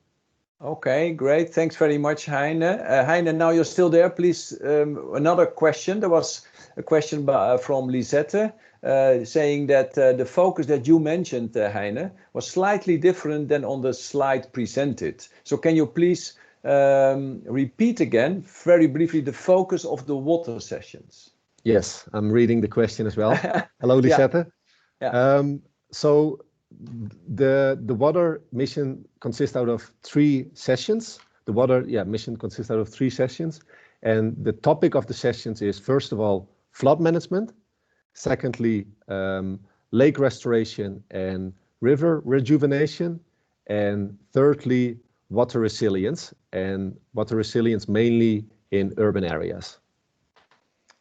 Okay, great. Thanks very much, Heine. Heine, now you're still there. Please, another question. There was a question from Lisette saying that the focus that you mentioned, Heine, was slightly different than on the slide presented. So can you please repeat again, very briefly, the focus of the water sessions? Yes, I'm reading the question as well. Hello, Lisette. Yeah. So the water mission consists out of 3 sessions. The water mission consists out of 3 sessions. And the topic of the sessions is, first of all, flood management. Secondly, lake restoration and river rejuvenation. And thirdly, water resilience, and water resilience mainly in urban areas.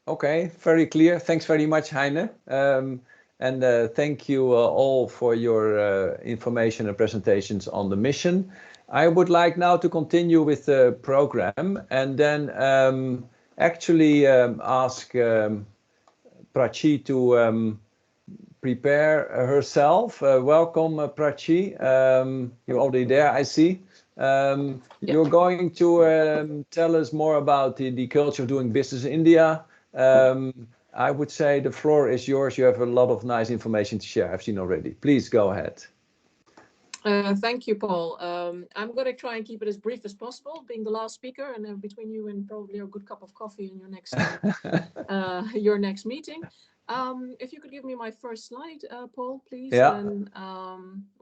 Okay, very clear. Thanks very much, Heine. And thank you all for your information and presentations on the mission. I would like now to continue with the program and then actually ask Prachi to prepare herself. Welcome, Prachi. You're already there, I see. You're going to tell us more about the culture of doing business in India. I would say the floor is yours. You have a lot of nice information to share, I've seen already. Please go ahead. Thank you, Paul. I'm going to try and keep it as brief as possible, being the last speaker, and between you and probably a good cup of coffee in your next meeting. If you could give me my first slide, Paul, please, then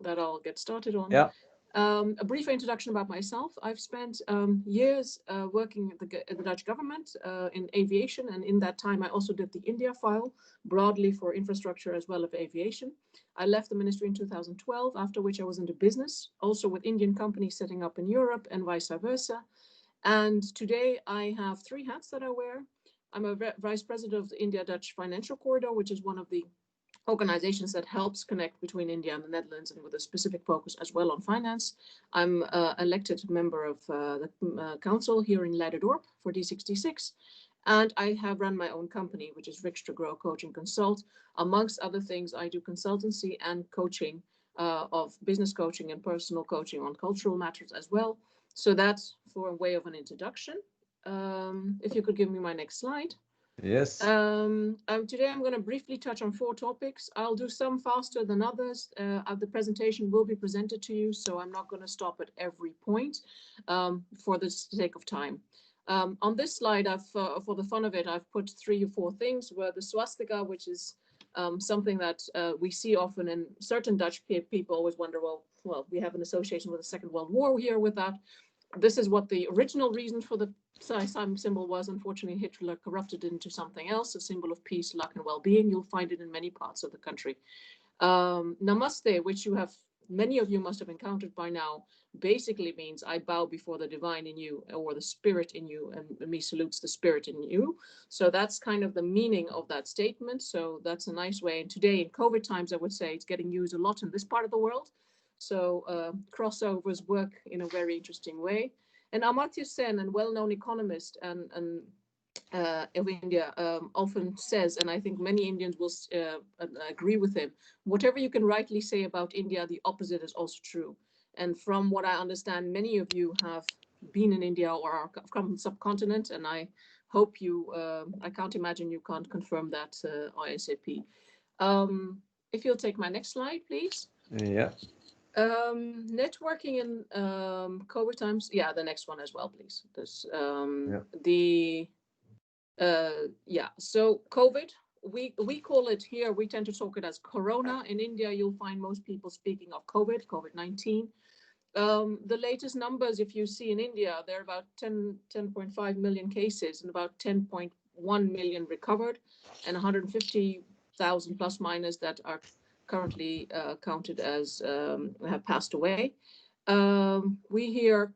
that I'll get started on. Yeah. A brief introduction about myself. I've spent years working at the Dutch government in aviation, and in that time I also did the India file, broadly for infrastructure as well as aviation. I left the ministry in 2012, after which I was into business, also with Indian companies setting up in Europe and vice versa. And today I have three hats that I wear. I'm a vice president of the India-Dutch Financial Corridor, which is one of the organizations that helps connect between India and the Netherlands, and with a specific focus as well on finance. I'm elected member of the council here in Leiden-Dorp for D66. And I have run my own company, which is Rich to Grow Coach and Consult. Amongst other things, I do consultancy and coaching of business coaching and personal coaching on cultural matters as well. So that's for a way of an introduction. If you could give me my next slide. Yes. Today I'm going to briefly touch on 4 topics. I'll do some faster than others. The presentation will be presented to you, so I'm not going to stop at every point for the sake of time. On this slide, for the fun of it, I've put 3 or 4 things, where the swastika, which is something that we see often, and certain Dutch people always wonder, well, we have an association with the Second World War here with that. This is what the original reason for the symbol was. Unfortunately, Hitler corrupted it into something else, a symbol of peace, luck, and well-being. You'll find it in many parts of the country. Namaste, which many of you must have encountered by now, basically means I bow before the divine in you, or the spirit in you, and me salutes the spirit in you. So that's kind of the meaning of that statement. So that's a nice way. And today in COVID times, I would say it's getting used a lot in this part of the world. So crossovers work in a very interesting way. And Amartya Sen, a well-known economist of India, often says, and I think many Indians will agree with him, whatever you can rightly say about India, the opposite is also true. And from what I understand, many of you have been in India or are from the subcontinent, and I hope I can't imagine you can't confirm that ASAP. If you'll take my next slide, please. Yeah. Networking in COVID times. Yeah, the next one as well, please. So COVID, we call it here, we tend to talk it as Corona. In India, you'll find most people speaking of COVID-19. The latest numbers, if you see in India, there are about 10.5 million cases and about 10.1 million recovered, and 150,000 plus minus that are currently counted as have passed away. We hear,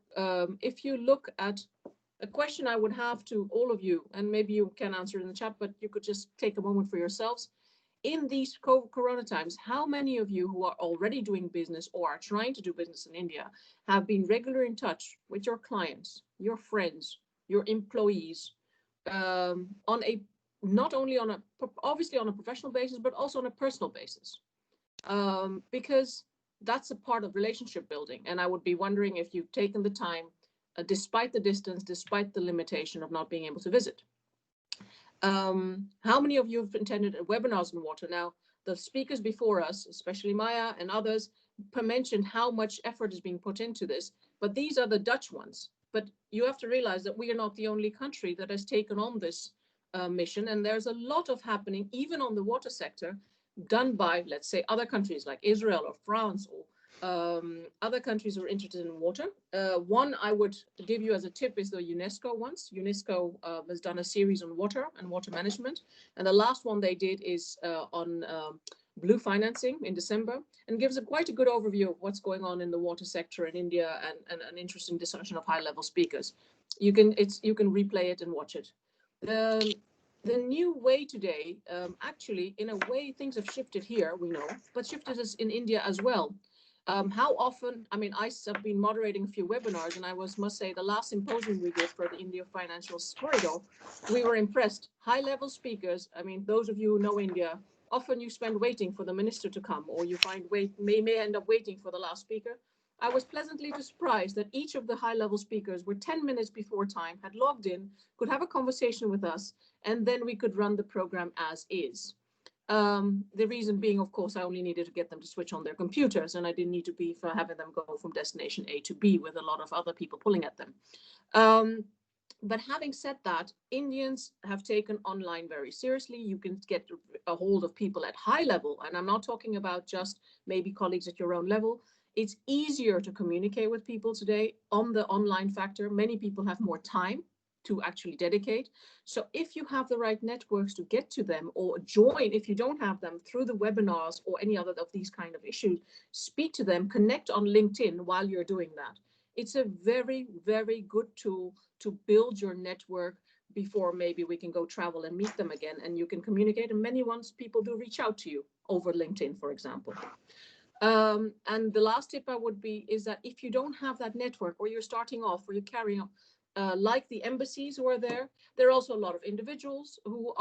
if you look at a question I would have to all of you, and maybe you can answer in the chat, but you could just take a moment for yourselves. In these Corona times, how many of you who are already doing business or are trying to do business in India have been regularly in touch with your clients, your friends, your employees, not only obviously on a professional basis, but also on a personal basis? Because that's a part of relationship building. And I would be wondering if you've taken the time, despite the distance, despite the limitation of not being able to visit. How many of you have attended webinars on water? Now, the speakers before us, especially Maya and others, mentioned how much effort is being put into this, but these are the Dutch ones. But you have to realize that we are not the only country that has taken on this mission, and there's a lot of happening, even on the water sector, done by, let's say, other countries like Israel or France or other countries who are interested in water. One I would give you as a tip is the UNESCO ones. UNESCO has done a series on water and water management. And the last one they did is on blue financing in December, and gives quite a good overview of what's going on in the water sector in India, and an interesting discussion of high-level speakers. You can replay it and watch it. The new way today, actually, in a way, things have shifted here, we know, but shifted us in India as well. How often, I mean, I have been moderating a few webinars, and I must say, the last symposium we did for the India Financial Corridor, we were impressed. High-level speakers, I mean, those of you who know India, often you spend waiting for the minister to come, or you may end up waiting for the last speaker. I was pleasantly surprised that each of the high-level speakers were 10 minutes before time, had logged in, could have a conversation with us, and then we could run the program as is. The reason being, of course, I only needed to get them to switch on their computers, and I didn't need to be for having them go from destination A to B with a lot of other people pulling at them. But having said that, Indians have taken online very seriously. You can get a hold of people at high level, and I'm not talking about just maybe colleagues at your own level. It's easier to communicate with people today on the online factor. Many people have more time to actually dedicate. So if you have the right networks to get to them, or join, if you don't have them, through the webinars or any other of these kind of issues, speak to them, connect on LinkedIn while you're doing that. It's a very, very good tool to build your network before maybe we can go travel and meet them again, and you can communicate. And many ones people do reach out to you over LinkedIn, for example. And the last tip I would be is that if you don't have that network, or you're starting off, or you're carrying on, like the embassies who are there are also a lot of individuals who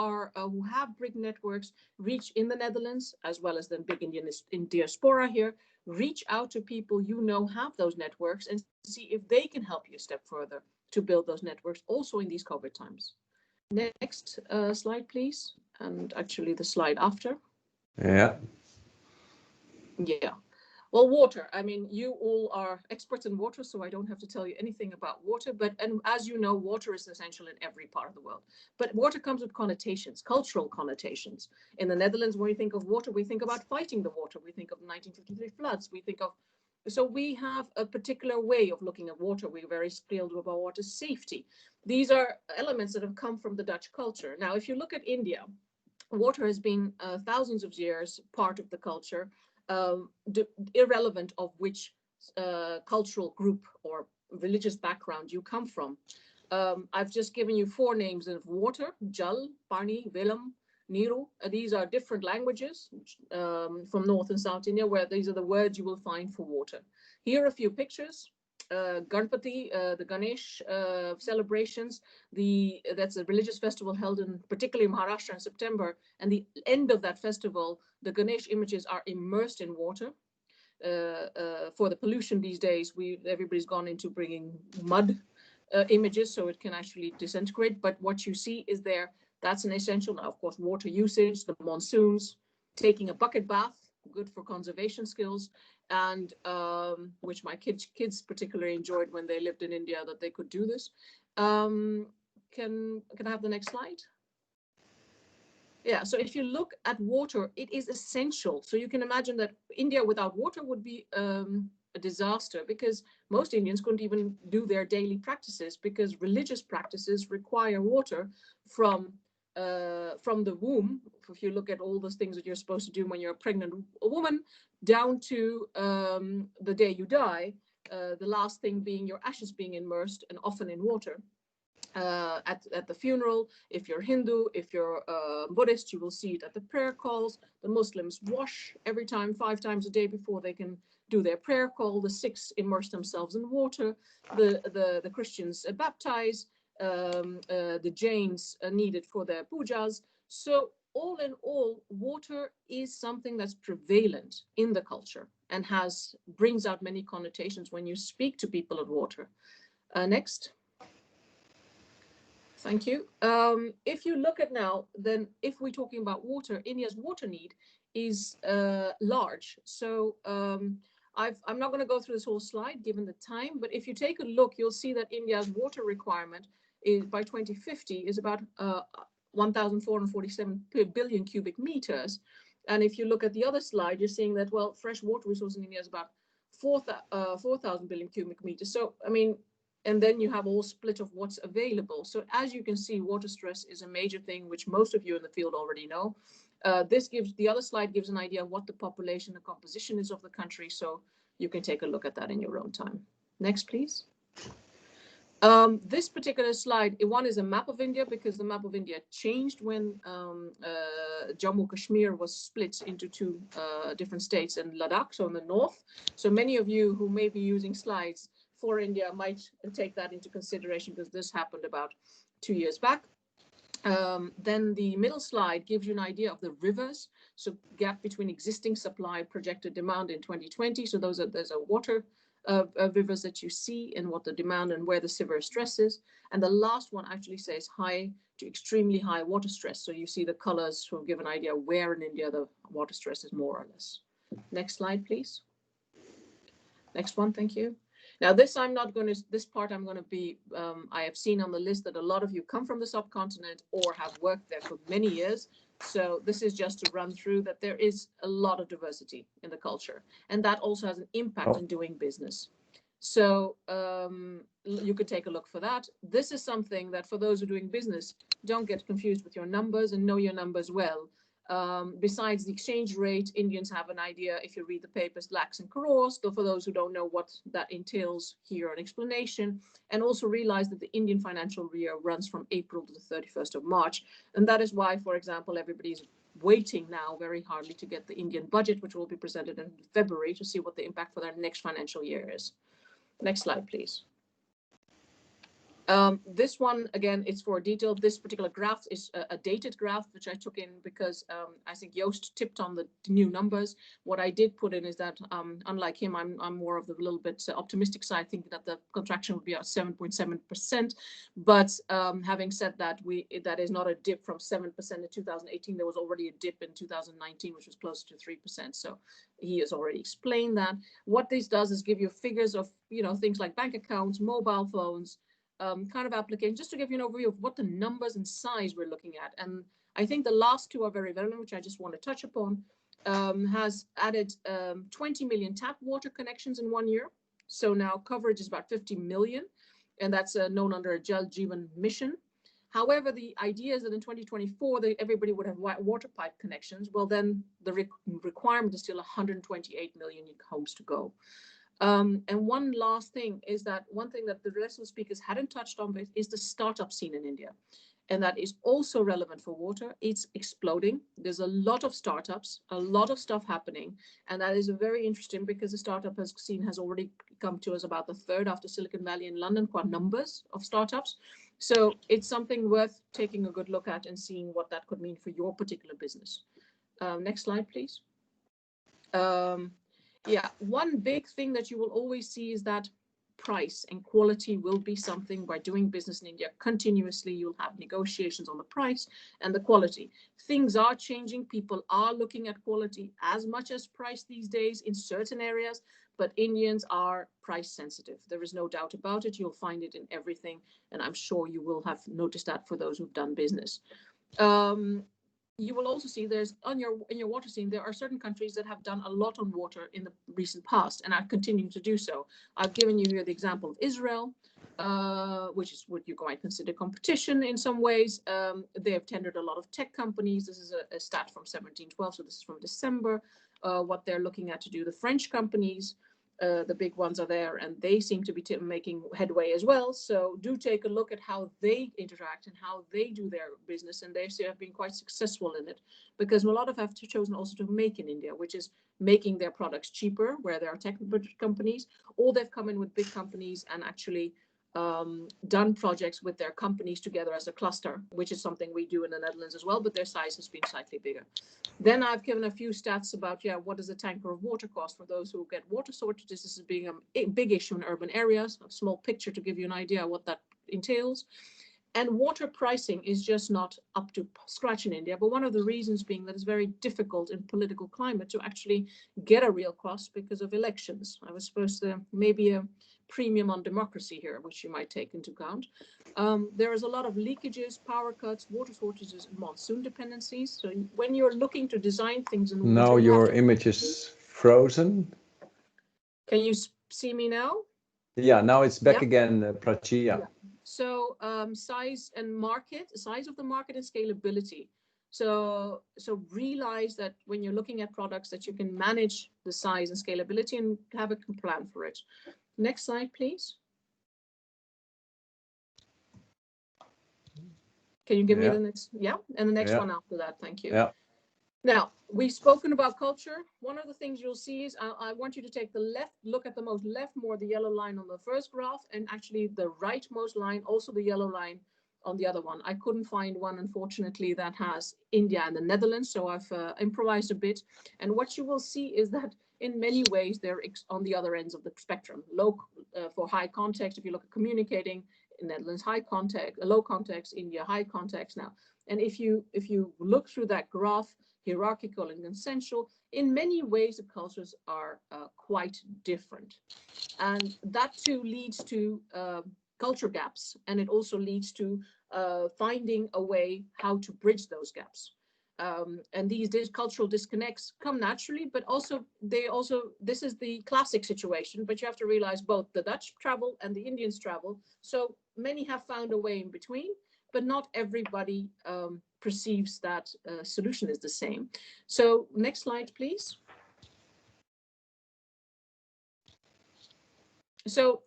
have big networks, reach in the Netherlands, as well as the big Indian in diaspora here. Reach out to people you know have those networks, and see if they can help you a step further to build those networks also in these COVID times. Next slide, please. And actually the slide after. Yeah. Yeah. Well, water, I mean, you all are experts in water, so I don't have to tell you anything about water. And as you know, water is essential in every part of the world. But water comes with connotations, cultural connotations. In the Netherlands, when we think of water, we think about fighting the water. We think of 1953 floods. So we have a particular way of looking at water. We're very skilled about water safety. These are elements that have come from the Dutch culture. Now, if you look at India, water has been thousands of years part of the culture. Irrelevant of which cultural group or religious background you come from. I've just given you 4 names of water: Jal, Pani, Velam, Niru. These are different languages from North and South India, where these are the words you will find for water. Here are a few pictures. Ganpati, the Ganesh celebrations, that's a religious festival held in particularly Maharashtra in September, and the end of that festival, the Ganesh images are immersed in water. For the pollution these days, everybody's gone into bringing mud images so it can actually disintegrate, but what you see is there, that's an essential. Now, of course, water usage, the monsoons, taking a bucket bath, good for conservation skills, and which my kids particularly enjoyed when they lived in India, that they could do this. Can I have the next slide? Yeah, so if you look at water, it is essential. So you can imagine that India without water would be a disaster, because most Indians couldn't even do their daily practices, because religious practices require water from the womb. If you look at all those things that you're supposed to do when you're a pregnant woman, down to the day you die, the last thing being your ashes being immersed, and often in water. At the funeral, if you're Hindu, if you're Buddhist, you will see it at the prayer calls. The Muslims wash every time, 5 times a day before they can do their prayer call. The Sikhs immerse themselves in water. The Christians baptize. The Jains need it for their pujas. So all in all, water is something that's prevalent in the culture and brings out many connotations when you speak to people of water. Next. Thank you. If you look at now, then if we're talking about water, India's water need is large. So I'm not going to go through this whole slide given the time, but if you take a look, you'll see that India's water requirement by 2050 is about 1,447 billion cubic meters. And if you look at the other slide, you're seeing that, well, fresh water resource in India is about 4,000 billion cubic meters. So, I mean, and then you have all split of what's available. So as you can see, water stress is a major thing, which most of you in the field already know. The other slide gives an idea of what the population and composition is of the country. So you can take a look at that in your own time. Next, please. This particular slide, one is a map of India, because the map of India changed when Jammu Kashmir was split into two different states and Ladakh, so in the north. So many of you who may be using slides for India might take that into consideration, because this happened about 2 years back. Then the middle slide gives you an idea of the rivers, so gap between existing supply, projected demand in 2020. So there's a water rivers that you see and what the demand and where the severe stress is. And the last one actually says high to extremely high water stress. So you see the colors to give an idea where in India the water stress is more or less. Next slide, please. Next one, thank you. Now this part I'm going to be, I have seen on the list that a lot of you come from the subcontinent or have worked there for many years. So this is just to run through that there is a lot of diversity in the culture, and that also has an impact in doing business. So you could take a look for that. This is something that for those who are doing business, don't get confused with your numbers and know your numbers well. Besides the exchange rate, Indians have an idea, if you read the papers, lakhs and crores. So for those who don't know what that entails, here an explanation. And also realize that the Indian financial year runs from April to the 31st of March. And that is why, for example, everybody's waiting now very hardly to get the Indian budget, which will be presented in February, to see what the impact for their next financial year is. Next slide, please. This one, again, it's for detail. This particular graph is a dated graph, which I took in because I think Joost tipped on the new numbers. What I did put in is that, unlike him, I'm more of the little bit optimistic side, thinking that the contraction would be at 7.7%. But having said that, that is not a dip from 7% in 2018. There was already a dip in 2019, which was closer to 3%. So he has already explained that. What this does is give you figures of, things like bank accounts, mobile phones, kind of application, just to give you an overview of what the numbers and size we're looking at. And I think the last two are very relevant, which I just want to touch upon. Has added 20 million tap water connections in 1 year. So now coverage is about 50 million, and that's known under a Jal Jeevan mission. However, the idea is that in 2024, everybody would have water pipe connections. Well, then the requirement is still 128 million homes to go. And one last thing is that one thing that the rest of the speakers hadn't touched on is the startup scene in India. And that is also relevant for water. It's exploding. There's a lot of startups, a lot of stuff happening. And that is very interesting because the startup scene has already come to us about the third after Silicon Valley and London, quite numbers of startups. So it's something worth taking a good look at and seeing what that could mean for your particular business. Next slide, please. Yeah, one big thing that you will always see is that price and quality will be something by doing business in India continuously. You'll have negotiations on the price and the quality. Things are changing. People are looking at quality as much as price these days in certain areas, but Indians are price sensitive. There is no doubt about it. You'll find it in everything. And I'm sure you will have noticed that for those who've done business. You will also see there's in your water scene, there are certain countries that have done a lot on water in the recent past and are continuing to do so. I've given you here the example of Israel, which is what you might consider competition in some ways. They have tendered a lot of tech companies. This is a stat from 1712, so this is from December, what they're looking at to do. The French companies, the big ones are there, and they seem to be making headway as well. So do take a look at how they interact and how they do their business, and they have been quite successful in it, because a lot of have chosen also to make in India, which is making their products cheaper where there are tech companies, or they've come in with big companies and actually done projects with their companies together as a cluster, which is something we do in the Netherlands as well, but their size has been slightly bigger. Then I've given a few stats about, what does a tanker of water cost for those who get water shortages. This is being a big issue in urban areas. A small picture to give you an idea what that entails. And water pricing is just not up to scratch in India. But one of the reasons being that it's very difficult in political climate to actually get a real cost because of elections. I was supposed to maybe a premium on democracy here, which you might take into account. There is a lot of leakages, power cuts, water shortages, and monsoon dependencies. So when you're looking to design things in water, now your image is frozen. Can you see me now? Yeah, now it's back again, Prachi. Yeah. So size and market, size of the market and scalability. So realize that when you're looking at products that you can manage the size and scalability and have a plan for it. Next slide, please. Can you give me the next? Yeah, and the next one after that. Thank you. Yeah. Now, we've spoken about culture. One of the things you'll see is I want you to take the left, look at the most left, more the yellow line on the first graph, and actually the rightmost line, also the yellow line on the other one. I couldn't find one, unfortunately, that has India and the Netherlands, so I've improvised a bit. And what you will see is that in many ways, they're on the other ends of the spectrum. Low for high context, if you look at communicating, Netherlands high context, low context, India high context now. And if you look through that graph, hierarchical and consensual, in many ways the cultures are quite different, and that too leads to culture gaps, and it also leads to finding a way how to bridge those gaps. And these cultural disconnects come naturally, but also this is the classic situation, but you have to realize both the Dutch travel and the Indians travel, so many have found a way in between, but not everybody perceives that solution is the same. So next slide, please. So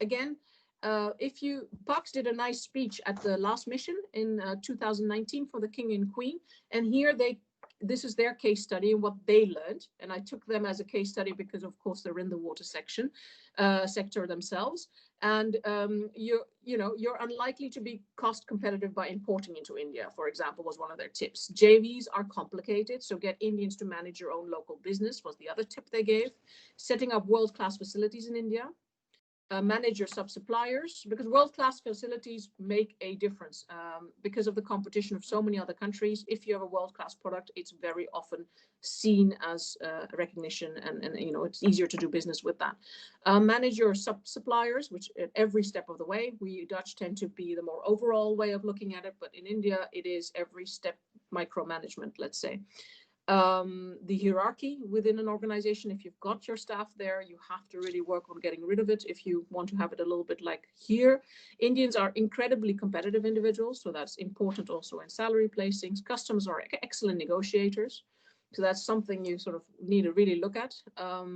again, Pax did a nice speech at the last mission in 2019 for the King and Queen, and here this is their case study and what they learned, and I took them as a case study because of course they're in the water sector themselves, and you're unlikely to be cost competitive by importing into India, for example, was one of their tips. JVs are complicated, so get Indians to manage your own local business was the other tip they gave. Setting up world-class facilities in India. Manage your sub-suppliers, because world-class facilities make a difference because of the competition of so many other countries. If you have a world-class product, it's very often seen as recognition, and it's easier to do business with that. Manage your sub-suppliers, which at every step of the way, we Dutch tend to be the more overall way of looking at it, but in India, it is every step micromanagement, let's say. The hierarchy within an organization, if you've got your staff there, you have to really work on getting rid of it if you want to have it a little bit like here. Indians are incredibly competitive individuals, so that's important also in salary placings. Customers are excellent negotiators, so that's something you sort of need to really look at,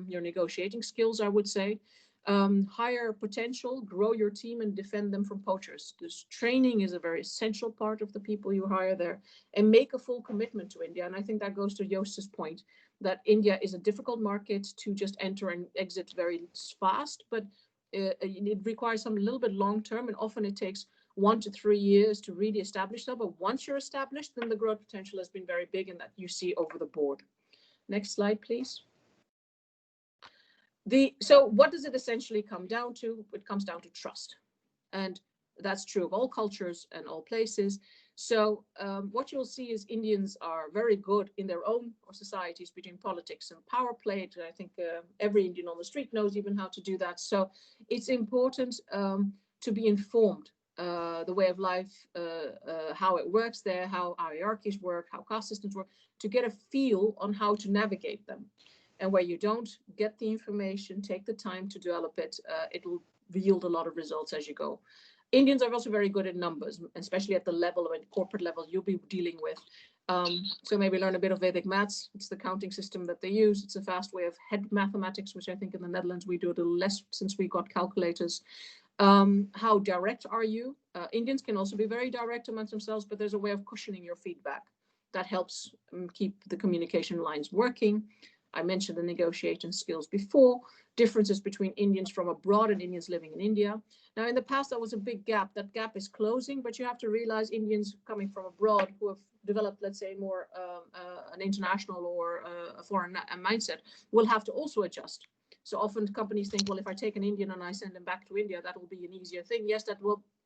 your negotiating skills, I would say. Hire potential, grow your team, and defend them from poachers. This training is a very essential part of the people you hire there, and make a full commitment to India. And I think that goes to Joost's point that India is a difficult market to just enter and exit very fast, but it requires some little bit long term, and often it takes 1 to 3 years to really establish that. But once you're established, then the growth potential has been very big, and that you see over the board. Next slide, please. So what does it essentially come down to? It comes down to trust. And that's true of all cultures and all places. So what you'll see is Indians are very good in their own societies between politics and power play. I think every Indian on the street knows even how to do that. So it's important to be informed the way of life, how it works there, how hierarchies work, how caste systems work, to get a feel on how to navigate them. And where you don't get the information, take the time to develop it, it'll yield a lot of results as you go. Indians are also very good at numbers, especially at the level, at corporate level you'll be dealing with. So maybe learn a bit of Vedic maths. It's the counting system that they use. It's a fast way of head mathematics, which I think in the Netherlands we do a little less since we got calculators. How direct are you? Indians can also be very direct amongst themselves, but there's a way of cushioning your feedback that helps keep the communication lines working. I mentioned the negotiation skills before, differences between Indians from abroad and Indians living in India. Now, in the past, there was a big gap. That gap is closing, but you have to realize Indians coming from abroad who have developed, let's say, more an international or a foreign mindset will have to also adjust. So often companies think, well, if I take an Indian and I send him back to India, that will be an easier thing. Yes, that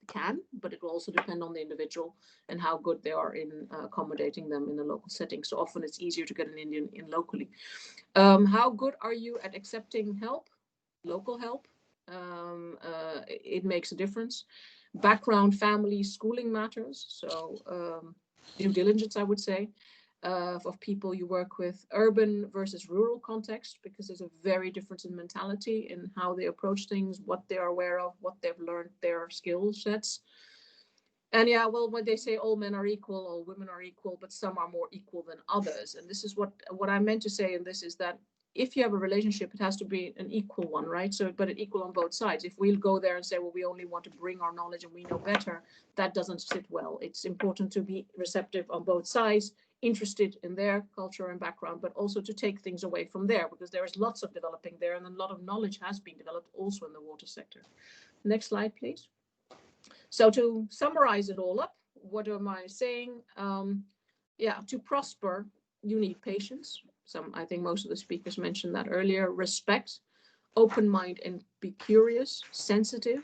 can, but it will also depend on the individual and how good they are in accommodating them in a local setting. So often it's easier to get an Indian in locally. How good are you at accepting help, local help? It makes a difference. Background, family, schooling matters. So due diligence, I would say. of people you work with, urban versus rural context, because there's a very difference in mentality in how they approach things, what they're aware of, what they've learned, their skill sets. And yeah, well, when they say all men are equal, all women are equal, but some are more equal than others. And this is what I meant to say in this is that if you have a relationship, it has to be an equal one, right? So, but an equal on both sides. If we'll go there and say, well, we only want to bring our knowledge and we know better, that doesn't sit well. It's important to be receptive on both sides, interested in their culture and background, but also to take things away from there, because there is lots of developing there, and a lot of knowledge has been developed also in the water sector. Next slide, please. So to summarize it all up, what am I saying? Yeah, to prosper, you need patience. I think most of the speakers mentioned that earlier. Respect, open mind and be curious, sensitive,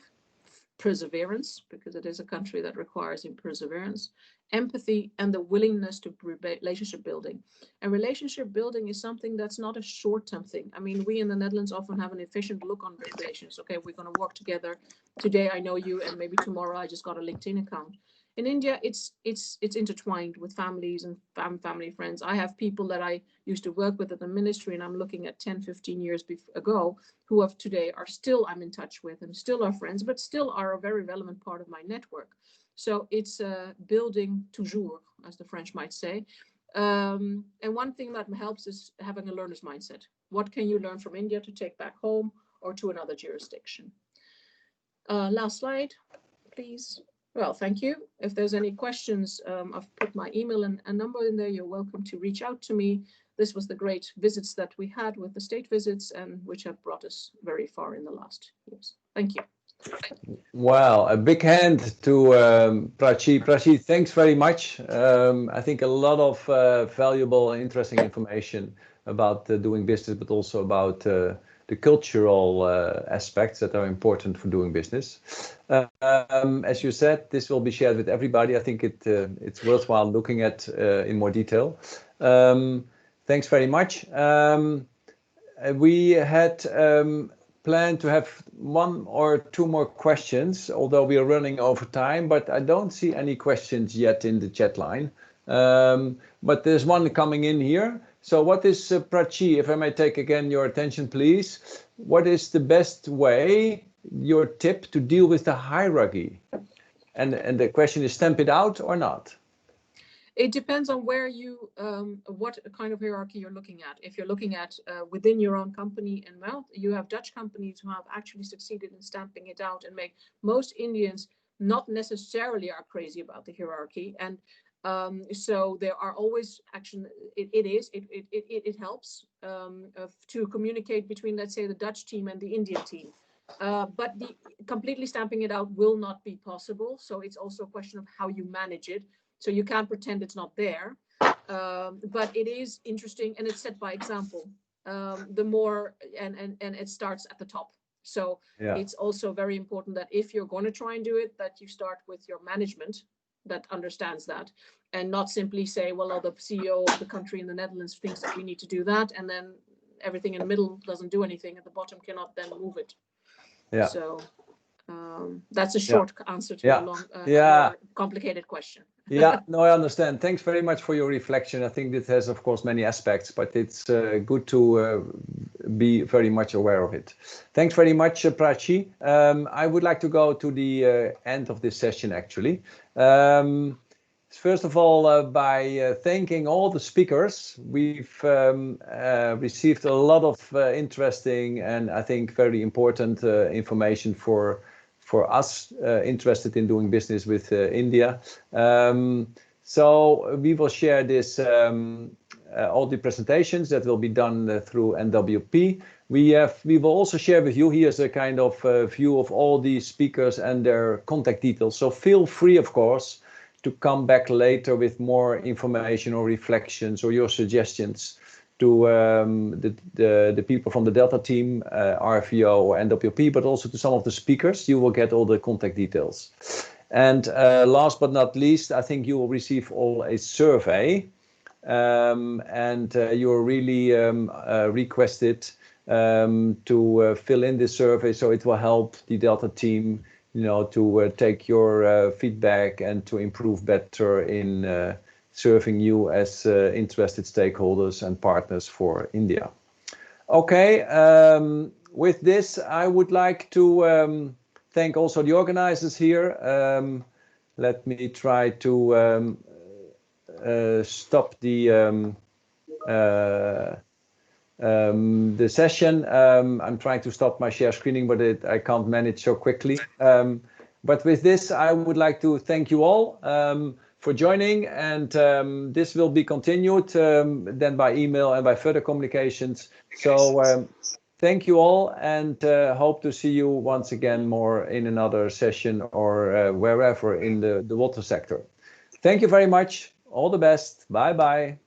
perseverance, because it is a country that requires perseverance, empathy, and the willingness to relationship building. And relationship building is something that's not a short-term thing. I mean, we in the Netherlands often have an efficient look on relations. Okay, we're going to work together. Today I know you, and maybe tomorrow I just got a LinkedIn account. In India, it's intertwined with families and family friends. I have people that I used to work with at the ministry, and I'm looking at 10, 15 years ago, who have today are still I'm in touch with and still are friends, but still are a very relevant part of my network. So it's building toujours, as the French might say. And one thing that helps is having a learner's mindset. What can you learn from India to take back home or to another jurisdiction? Last slide, please. Well, thank you. If there's any questions, I've put my email and a number in there. You're welcome to reach out to me. This was the great visits that we had with the state visits, and which have brought us very far in the last years. Thank you. Wow, a big hand to Prachi. Prachi, thanks very much. I think a lot of valuable and interesting information about doing business, but also about the cultural aspects that are important for doing business. As you said, this will be shared with everybody. I think it's worthwhile looking at in more detail. Thanks very much. We had planned to have 1 or 2 more questions, although we are running over time, but I don't see any questions yet in the chat line. But there's one coming in here. So what is, Prachi, if I may take again your attention, please, what is the best way, your tip to deal with the hierarchy? And the question is, stamp it out or not? It depends on where you, what kind of hierarchy you're looking at. If you're looking at within your own company, and well, you have Dutch companies who have actually succeeded in stamping it out and make most Indians not necessarily are crazy about the hierarchy. And so there are always action. It helps to communicate between, let's say, the Dutch team and the Indian team. But completely stamping it out will not be possible. So it's also a question of how you manage it. So you can't pretend it's not there. But it is interesting, and it's set by example. The more and it starts at the top. So yeah. It's also very important that if you're going to try and do it, that you start with your management that understands that, and not simply say, well, the CEO of the country in the Netherlands thinks that we need to do that, and then everything in the middle doesn't do anything, and the bottom cannot then move it. Yeah. So that's a short answer to a long, more complicated question. Yeah, no, I understand. Thanks very much for your reflection. I think this has, of course, many aspects, but it's good to be very much aware of it. Thanks very much, Prachi. I would like to go to the end of this session, actually. First of all, by thanking all the speakers. We've received a lot of interesting and I think very important information for us interested in doing business with India. So we will share this, all the presentations that will be done through NWP. We will also share with you, here's a kind of view of all these speakers and their contact details. So feel free, of course, to come back later with more information or reflections or your suggestions to the people from the Delta team, RVO or NWP, but also to some of the speakers. You will get all the contact details. And last but not least, I think you will receive all a survey, and you're really requested to fill in this survey, so it will help the Delta team, you know, to take your feedback and to improve better in serving you as interested stakeholders and partners for India. Okay, with this, I would like to thank also the organizers here. Let me try to stop the session. I'm trying to stop my share screening, but I can't manage so quickly. But with this, I would like to thank you all for joining, and this will be continued then by email and by further communications. So thank you all, and hope to see you once again more in another session or wherever in the water sector. Thank you very much. All the best. Bye bye.